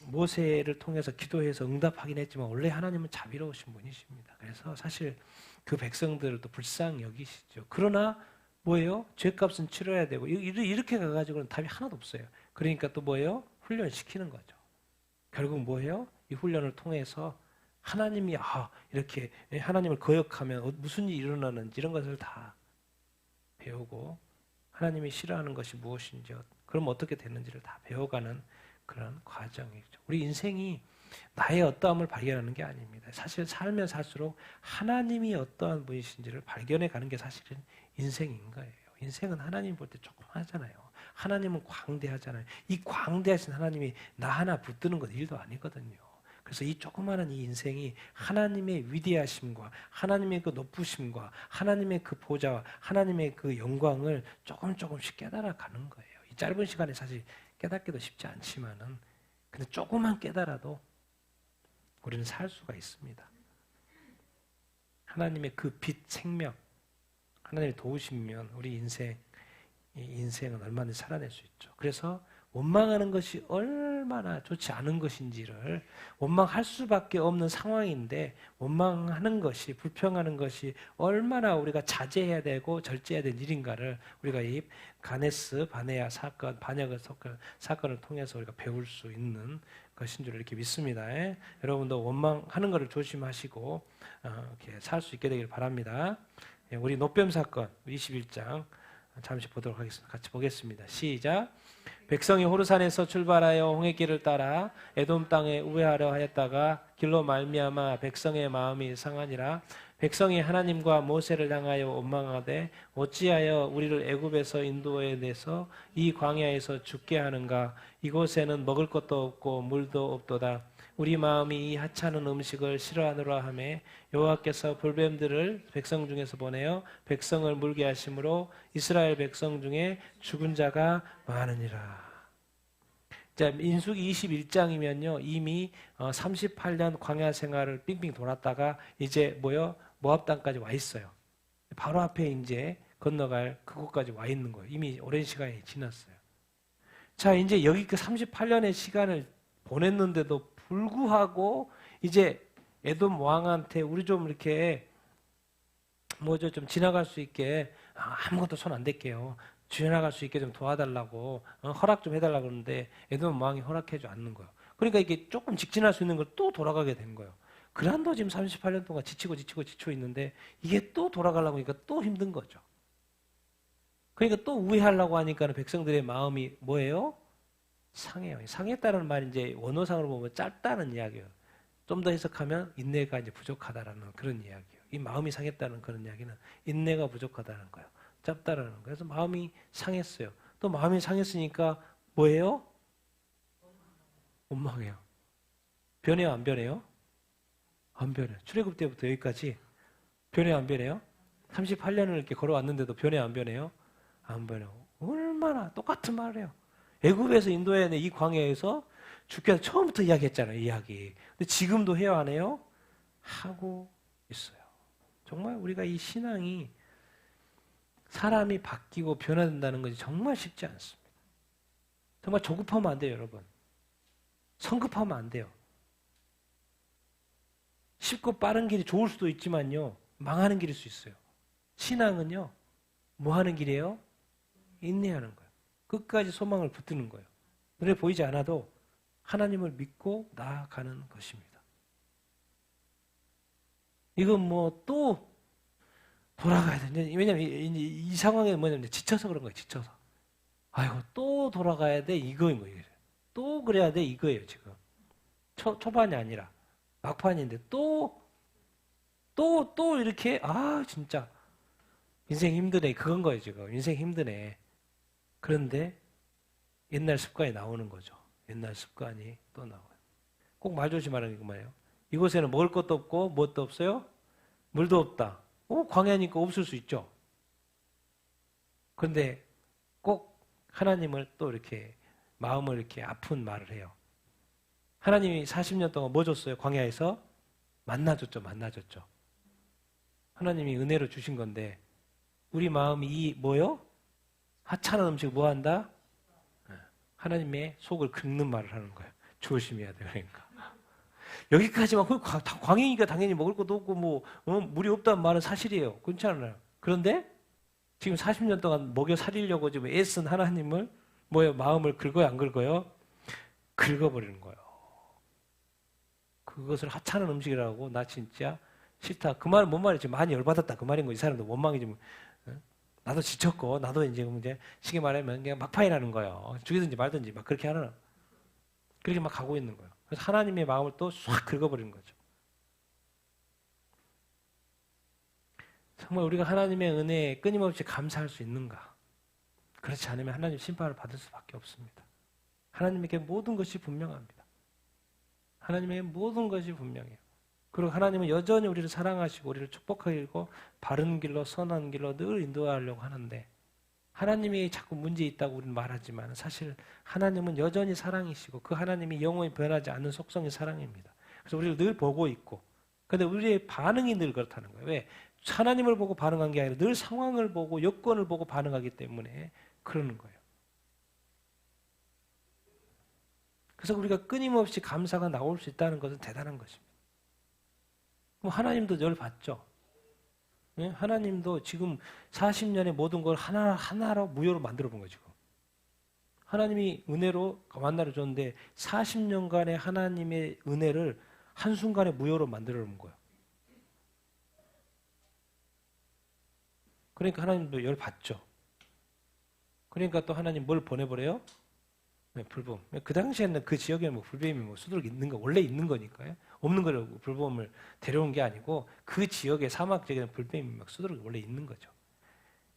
모세를 통해서 기도해서 응답하긴 했지만 원래 하나님은 자비로우신 분이십니다. 그래서 사실 그 백성들을 또 불쌍히 여기시죠. 그러나 뭐예요? 죄값은 치러야 되고 이렇게 가가지고는 답이 하나도 없어요. 그러니까 또 뭐예요? 훈련시키는 거죠. 결국 뭐예요? 이 훈련을 통해서 하나님이 이렇게 하나님을 거역하면 무슨 일이 일어나는지 이런 것을 다 배우고 하나님이 싫어하는 것이 무엇인지 그럼 어떻게 되는지를 다 배워가는 그런 과정이죠. 우리 인생이 나의 어떠함을 발견하는 게 아닙니다. 사실 살면 살수록 하나님이 어떠한 분이신지를 발견해 가는 게 사실은 인생인 거예요. 인생은 하나님 볼 때 조그마하잖아요. 하나님은 광대하잖아요. 이 광대하신 하나님이 나 하나 붙드는 건 일도 아니거든요. 그래서 이 조그마한 이 인생이 하나님의 위대하심과 하나님의 그 높으심과 하나님의 그 보좌와 하나님의 그 영광을 조금씩 깨달아가는 거예요. 이 짧은 시간에 사실 깨닫기도 쉽지 않지만은 근데 조금만 깨달아도 우리는 살 수가 있습니다. 하나님의 그 빛 생명, 하나님이 도우시면 우리 인생은 얼마든지 살아낼 수 있죠. 그래서 원망하는 것이 얼마나 좋지 않은 것인지를 원망할 수밖에 없는 상황인데 원망하는 것이 불평하는 것이 얼마나 우리가 자제해야 되고 절제해야 될 일인가를 우리가 이 가네스 바네아 사건 반역의 사건을 통해서 우리가 배울 수 있는 것인 줄 이렇게 믿습니다. 여러분도 원망하는 것을 조심하시고 이렇게 살 수 있게 되길 바랍니다. 우리 노뱀 사건 21장 잠시 보도록 하겠습니다. 같이 보겠습니다. 시작. 백성이 호르산에서 출발하여 홍해길을 따라 에돔 땅에 우회하려 하였다가 길로 말미암아 백성의 마음이 상하니라. 백성이 하나님과 모세를 향하여 원망하되 어찌하여 우리를 애굽에서 인도해내서 이 광야에서 죽게 하는가. 이곳에는 먹을 것도 없고 물도 없도다. 우리 마음이 이 하찮은 음식을 싫어하노라 하매 여호와께서 불뱀들을 백성 중에서 보내어 백성을 물게 하심으로 이스라엘 백성 중에 죽은 자가 많으니라. 자, 민수기 21장이면요 이미 38년 광야 생활을 빙빙 돌았다가 이제 모압 땅까지 와 있어요. 바로 앞에 이제 건너갈 그곳까지 와 있는 거예요. 이미 오랜 시간이 지났어요. 자, 이제 여기 그 38년의 시간을 보냈는데도 불구하고 이제 에돔 왕한테 우리 좀 이렇게 좀 지나갈 수 있게 아무것도 손 안 댈게요. 지나갈 수 있게 좀 도와달라고 허락 좀 해달라고 그러는데 에돔 왕이 허락해주지 않는 거예요. 그러니까 이게 조금 직진할 수 있는 걸 또 돌아가게 된 거예요. 그란도 지금 38년 동안 지치고 있는데 이게 또 돌아가려고 하니까 또 힘든 거죠. 그러니까 또 우회하려고 하니까 백성들의 마음이 뭐예요? 상해요. 상했다는 말이 이제 원어상으로 보면 짧다는 이야기예요. 좀 더 해석하면 인내가 이제 부족하다라는 그런 이야기예요. 이 마음이 상했다는 그런 이야기는 인내가 부족하다는 거예요. 짧다라는 거예요. 그래서 마음이 상했어요. 또 마음이 상했으니까 뭐예요? 원망해요. 변해요, 안 변해요? 안 변해요. 출애굽 때부터 여기까지 변해요, 안 변해요? 38년을 이렇게 걸어왔는데도 변해요, 안 변해요? 안 변해요. 얼마나 똑같은 말을 해요. 애굽에서 인도해내 이 광야에서 주께서 처음부터 이야기했잖아요. 이야기. 근데 지금도 해요, 안 해요? 하고 있어요. 정말 우리가 이 신앙이 사람이 바뀌고 변화된다는 것이 정말 쉽지 않습니다. 정말 조급하면 안 돼요, 여러분. 성급하면 안 돼요. 쉽고 빠른 길이 좋을 수도 있지만요, 망하는 길일 수 있어요. 신앙은요, 뭐 하는 길이에요? 인내하는 거예요. 끝까지 소망을 붙드는 거예요. 눈에 보이지 않아도 하나님을 믿고 나아가는 것입니다. 이건 뭐 또 돌아가야 돼. 왜냐면 이 상황에 뭐냐면 지쳐서 그런 거예요. 지쳐서. 아이고 또 돌아가야 돼 이거인 거예요. 또 그래야 돼 이거예요 지금. 초반이 아니라 막판인데 또 이렇게 진짜 인생 힘드네 그건 거예요 지금. 인생 힘드네. 그런데 옛날 습관이 나오는 거죠. 옛날 습관이 또 나와요. 꼭 말 조심하라는 게 뭐예요? 이곳에는 먹을 것도 없고 무엇도 없어요? 물도 없다. 광야니까 없을 수 있죠. 그런데 꼭 하나님을 또 이렇게 마음을 이렇게 아픈 말을 해요. 하나님이 40년 동안 뭐 줬어요? 광야에서 만나줬죠. 하나님이 은혜로 주신 건데 우리 마음이 이 뭐요? 하찮은 음식을 뭐 한다? 하나님의 속을 긁는 말을 하는 거예요. 조심해야 돼 그러니까. 여기까지만 광야니까 당연히 먹을 것도 없고 물이 없다는 말은 사실이에요. 그렇지 않아요? 그런데 지금 40년 동안 먹여 살리려고 지금 애쓴 하나님을 마음을 긁어요 안 긁어요? 긁어버리는 거예요. 그것을 하찮은 음식이라고 나 진짜 싫다. 그 말은 뭔 말이지? 많이 열받았다 그 말인 거. 이 사람도 원망이 좀 나도 지쳤고 나도 이제 쉽게 말하면 그냥 막판이라는 거예요. 죽이든지 말든지 막 그렇게 그렇게 막 가고 있는 거예요. 그래서 하나님의 마음을 또 싹 긁어버리는 거죠. 정말 우리가 하나님의 은혜에 끊임없이 감사할 수 있는가? 그렇지 않으면 하나님 심판을 받을 수밖에 없습니다. 하나님에게 모든 것이 분명합니다. 하나님의 모든 것이 분명해요. 그리고 하나님은 여전히 우리를 사랑하시고 우리를 축복하고 바른 길로 선한 길로 늘 인도하려고 하는데 하나님이 자꾸 문제 있다고 우리는 말하지만 사실 하나님은 여전히 사랑이시고 그 하나님이 영원히 변하지 않는 속성이 사랑입니다. 그래서 우리를 늘 보고 있고 근데 우리의 반응이 늘 그렇다는 거예요. 왜? 하나님을 보고 반응한 게 아니라 늘 상황을 보고 여건을 보고 반응하기 때문에 그러는 거예요. 그래서 우리가 끊임없이 감사가 나올 수 있다는 것은 대단한 것입니다. 하나님도 열 받죠. 예? 하나님도 지금 40년의 모든 걸 하나로 무효로 만들어 본 거예요. 지금. 하나님이 은혜로 만나러 줬는데 40년간의 하나님의 은혜를 한순간에 무효로 만들어 놓은 거예요. 그러니까 하나님도 열 받죠. 그러니까 또 하나님 뭘 보내버려요? 불법. 그 당시에는 그 지역에는 불뱀이 수두룩 있는 거 원래 있는 거니까요. 없는 거를 불법을 데려온 게 아니고 그 지역의 사막 지역에는 불뱀이 수두룩 원래 있는 거죠.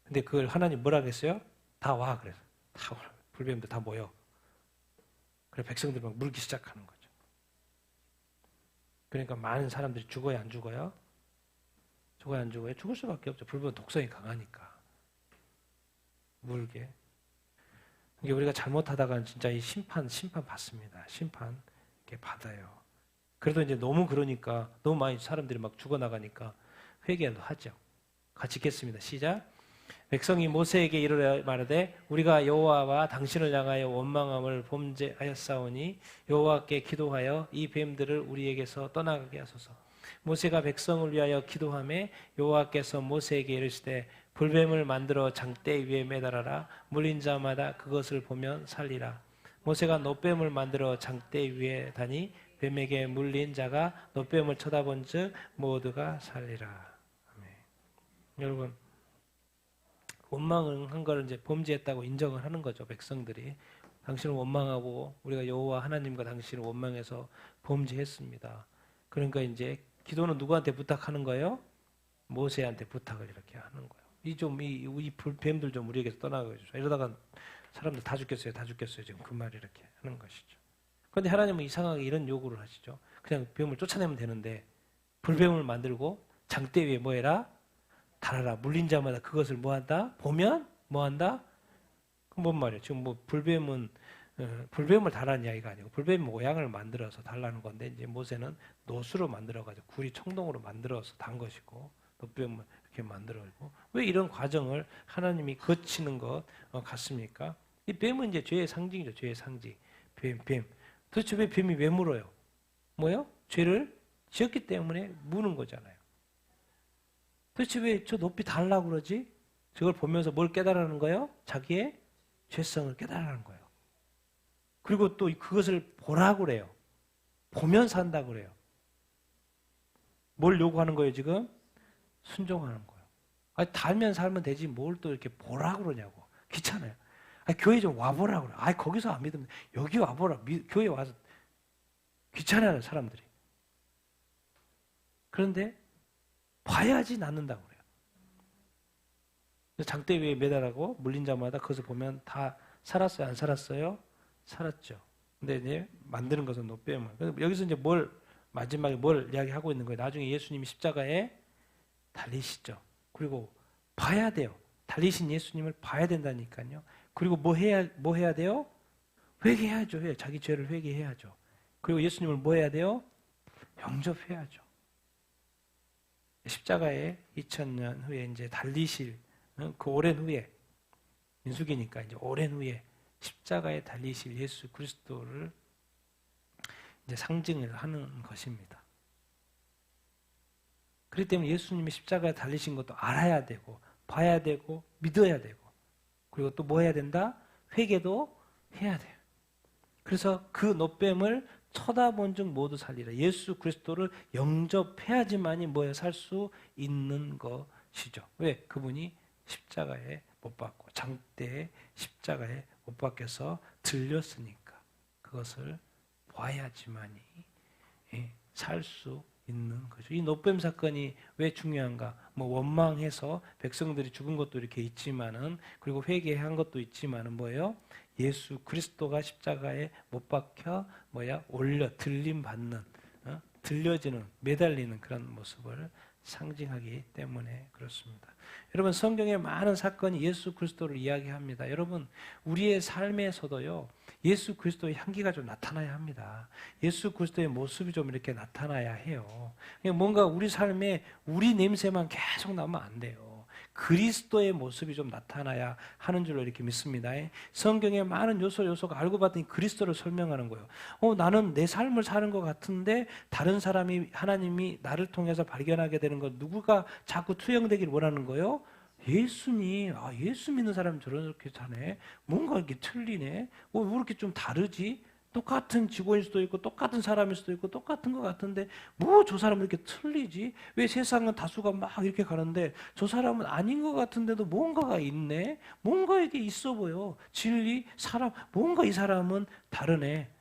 근데 그걸 하나님 뭐라 그랬어요? 다 와 그래서 다 불뱀도 다 모여. 그래 백성들이 막 물기 시작하는 거죠. 그러니까 많은 사람들이 죽어야 안 죽어요? 죽어야 안 죽어요? 죽을 수밖에 없죠. 불뱀은 독성이 강하니까 물게. 이게 우리가 잘못하다가는 진짜 이 심판 받습니다. 심판 이렇게 받아요. 그래도 이제 너무 그러니까 너무 많이 사람들이 막 죽어나가니까 회개도 하죠. 같이 읽겠습니다. 시작. 백성이 모세에게 이르러 말하되 우리가 여호와와 당신을 향하여 원망함을 범죄하였사오니 여호와께 기도하여 이 뱀들을 우리에게서 떠나가게 하소서. 모세가 백성을 위하여 기도하매 여호와께서 모세에게 이르시되 불뱀을 만들어 장대 위에 매달아라. 물린 자마다 그것을 보면 살리라. 모세가 놋뱀을 만들어 장대 위에 다니 뱀에게 물린 자가 놋뱀을 쳐다본 즉 모두가 살리라. 아멘. 여러분 원망을 한 걸 이제 범죄했다고 인정을 하는 거죠. 백성들이 당신을 원망하고 우리가 여호와 하나님과 당신을 원망해서 범죄했습니다. 그러니까 이제 기도는 누구한테 부탁하는 거예요? 모세한테 부탁을 이렇게 하는 거예요. 이 뱀들 좀 우리에게서 떠나게 해주소. 이러다가 사람들 다 죽겠어요. 지금 그 말이 이렇게 하는 것이죠. 그런데 하나님은 이상하게 이런 요구를 하시죠. 그냥 뱀을 쫓아내면 되는데 불뱀을 만들고 장대 위에 뭐 해라? 달아라. 물린 자마다 그것을 뭐 한다? 보면 뭐 한다? 그 뭔 말이에요? 지금 불뱀을 달라는 이야기가 아니고 불뱀 모양을 만들어서 달라는 건데 이제 모세는 노수로 만들어가지고 구리 청동으로 만들어서 단 것이고 노뱀을 이렇게 만들어고 왜 이런 과정을 하나님이 거치는 것 같습니까? 이 뱀은 이제 죄의 상징이죠. 죄의 상징. 뱀. 도대체 왜 뱀이 왜 물어요? 뭐요? 죄를 지었기 때문에 무는 거잖아요. 도대체 왜 저 높이 달라고 그러지? 저걸 보면서 뭘 깨달으는 거예요? 자기의 죄성을 깨달으는 거예요. 그리고 또 그것을 보라고 그래요. 보면서 한다고 그래요. 뭘 요구하는 거예요, 지금? 순종하는 거예요. 아니, 달면서 살면 되지 뭘 또 이렇게 보라고 그러냐고. 귀찮아요. 아니, 교회 좀 와보라고 그래요. 아니, 거기서 안 믿으면 여기 와보라. 교회 와서 귀찮아요, 사람들이. 그런데 봐야지 낫는다고 그래요. 장대 위에 매달하고 물린 자마다 그것을 보면 다 살았어요? 안 살았어요? 살았죠. 근데 이제 만드는 것은 노뱀을. 여기서 이제 마지막에 뭘 이야기하고 있는 거예요? 나중에 예수님이 십자가에 달리시죠. 그리고 봐야 돼요. 달리신 예수님을 봐야 된다니까요. 그리고 뭐 해야 돼요? 회개해야죠. 자기 죄를 회개해야죠. 그리고 예수님을 뭐 해야 돼요? 영접해야죠. 십자가에 2000년 후에 이제 달리실 그 오랜 후에 민수기니까 이제 오랜 후에 십자가에 달리실 예수 그리스도를 이제 상징을 하는 것입니다. 그렇기 때문에 예수님이 십자가에 달리신 것도 알아야 되고 봐야 되고 믿어야 되고 그리고 또 뭐 해야 된다? 회개도 해야 돼요. 그래서 그 노뱀을 쳐다본 즉 모두 살리라. 예수 그리스도를 영접해야지만이 뭐에 살 수 있는 것이죠. 왜? 그분이 십자가에 못 박고 장대에 십자가에 못 박혀서 들렸으니까 그것을 봐야지만이 살 수 있는 거죠. 이 노뱀 사건이 왜 중요한가? 뭐 원망해서 백성들이 죽은 것도 이렇게 있지만은 그리고 회개한 것도 있지만은 뭐예요? 예수 그리스도가 십자가에 못 박혀 올려 들림 받는 들려지는 매달리는 그런 모습을 상징하기 때문에 그렇습니다. 여러분 성경에 많은 사건이 예수 그리스도를 이야기합니다. 여러분 우리의 삶에서도요 예수 그리스도의 향기가 좀 나타나야 합니다. 예수 그리스도의 모습이 좀 이렇게 나타나야 해요. 뭔가 우리 삶에 우리 냄새만 계속 나면 안 돼요. 그리스도의 모습이 좀 나타나야 하는 줄로 이렇게 믿습니다. 성경에 많은 요소가 알고 봤더니 그리스도를 설명하는 거예요. 나는 내 삶을 사는 것 같은데 다른 사람이 하나님이 나를 통해서 발견하게 되는 것 누구가 자꾸 투영되길 원하는 거예요? 예수님, 예수 믿는 사람은 저렇게 사네. 뭔가 이렇게 틀리네. 왜 이렇게 좀 다르지? 똑같은 직원일 수도 있고 똑같은 사람일 수도 있고 똑같은 것 같은데 뭐 저 사람은 이렇게 틀리지? 왜 세상은 다수가 막 이렇게 가는데 저 사람은 아닌 것 같은데도 뭔가가 있네? 뭔가 이게 있어 보여. 진리, 사람, 뭔가 이 사람은 다르네.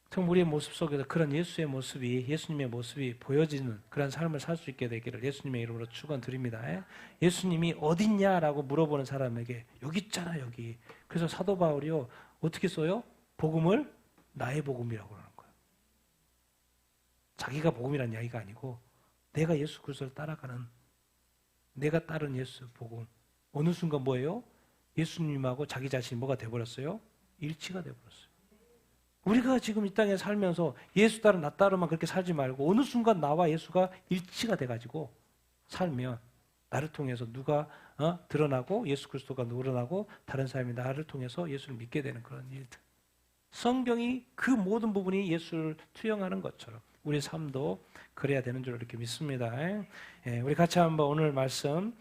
참 우리의 모습 속에서 그런 예수님의 모습이 보여지는 그런 삶을 살 수 있게 되기를 예수님의 이름으로 축원드립니다. 예수님이 어딨냐라고 물어보는 사람에게 여기 있잖아 여기. 그래서 사도 바울이요 어떻게 써요? 복음을 나의 복음이라고 그러는 거예요. 자기가 복음이라는 이야기가 아니고 내가 예수 그리스도를 따라가는 내가 따른 예수 복음. 어느 순간 뭐예요? 예수님하고 자기 자신이 뭐가 돼버렸어요? 일치가 돼버렸어요. 우리가 지금 이 땅에 살면서 예수 따로 나 따로만 그렇게 살지 말고 어느 순간 나와 예수가 일치가 돼가지고 살면 나를 통해서 누가 드러나고 예수 그리스도가 드러나고 다른 사람이 나를 통해서 예수를 믿게 되는 그런 일들. 성경이 그 모든 부분이 예수를 투영하는 것처럼 우리 삶도 그래야 되는 줄 이렇게 믿습니다. 우리 같이 한번 오늘 말씀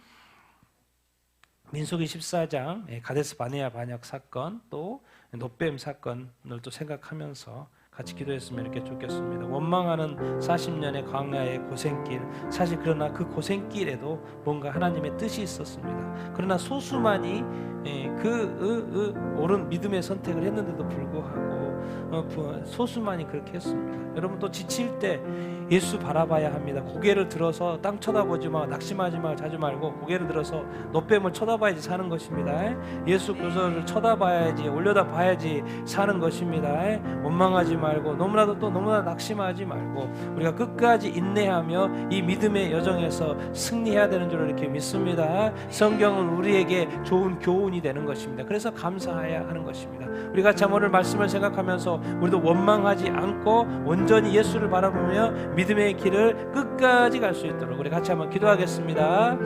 민수기 14장 가데스 바네아 반역 사건 또 노뱀 사건을 또 생각하면서 같이 기도했으면 이렇게 좋겠습니다. 원망하는 40년의 광야의 고생길 사실 그러나 그 고생길에도 뭔가 하나님의 뜻이 있었습니다. 그러나 소수만이 옳은 믿음의 선택을 했는데도 불구하고 소수만이 그렇게 했습니다. 여러분 또 지칠 때 예수 바라봐야 합니다. 고개를 들어서 땅 쳐다보지 마, 낙심하지 마, 자지 말고 고개를 들어서 노뱀을 쳐다봐야지 사는 것입니다. 예수 그리스도를 쳐다봐야지 올려다봐야지 사는 것입니다. 원망하지 말고 너무나도 또 너무나 낙심하지 말고 우리가 끝까지 인내하며 이 믿음의 여정에서 승리해야 되는 줄 이렇게 믿습니다. 성경은 우리에게 좋은 교훈이 되는 것입니다. 그래서 감사해야 하는 것입니다. 우리 같이 오늘 말씀을 생각하면서 우리도 원망하지 않고 온전히 예수를 바라보며 믿음의 길을 끝까지 갈 수 있도록 우리 같이 한번 기도하겠습니다.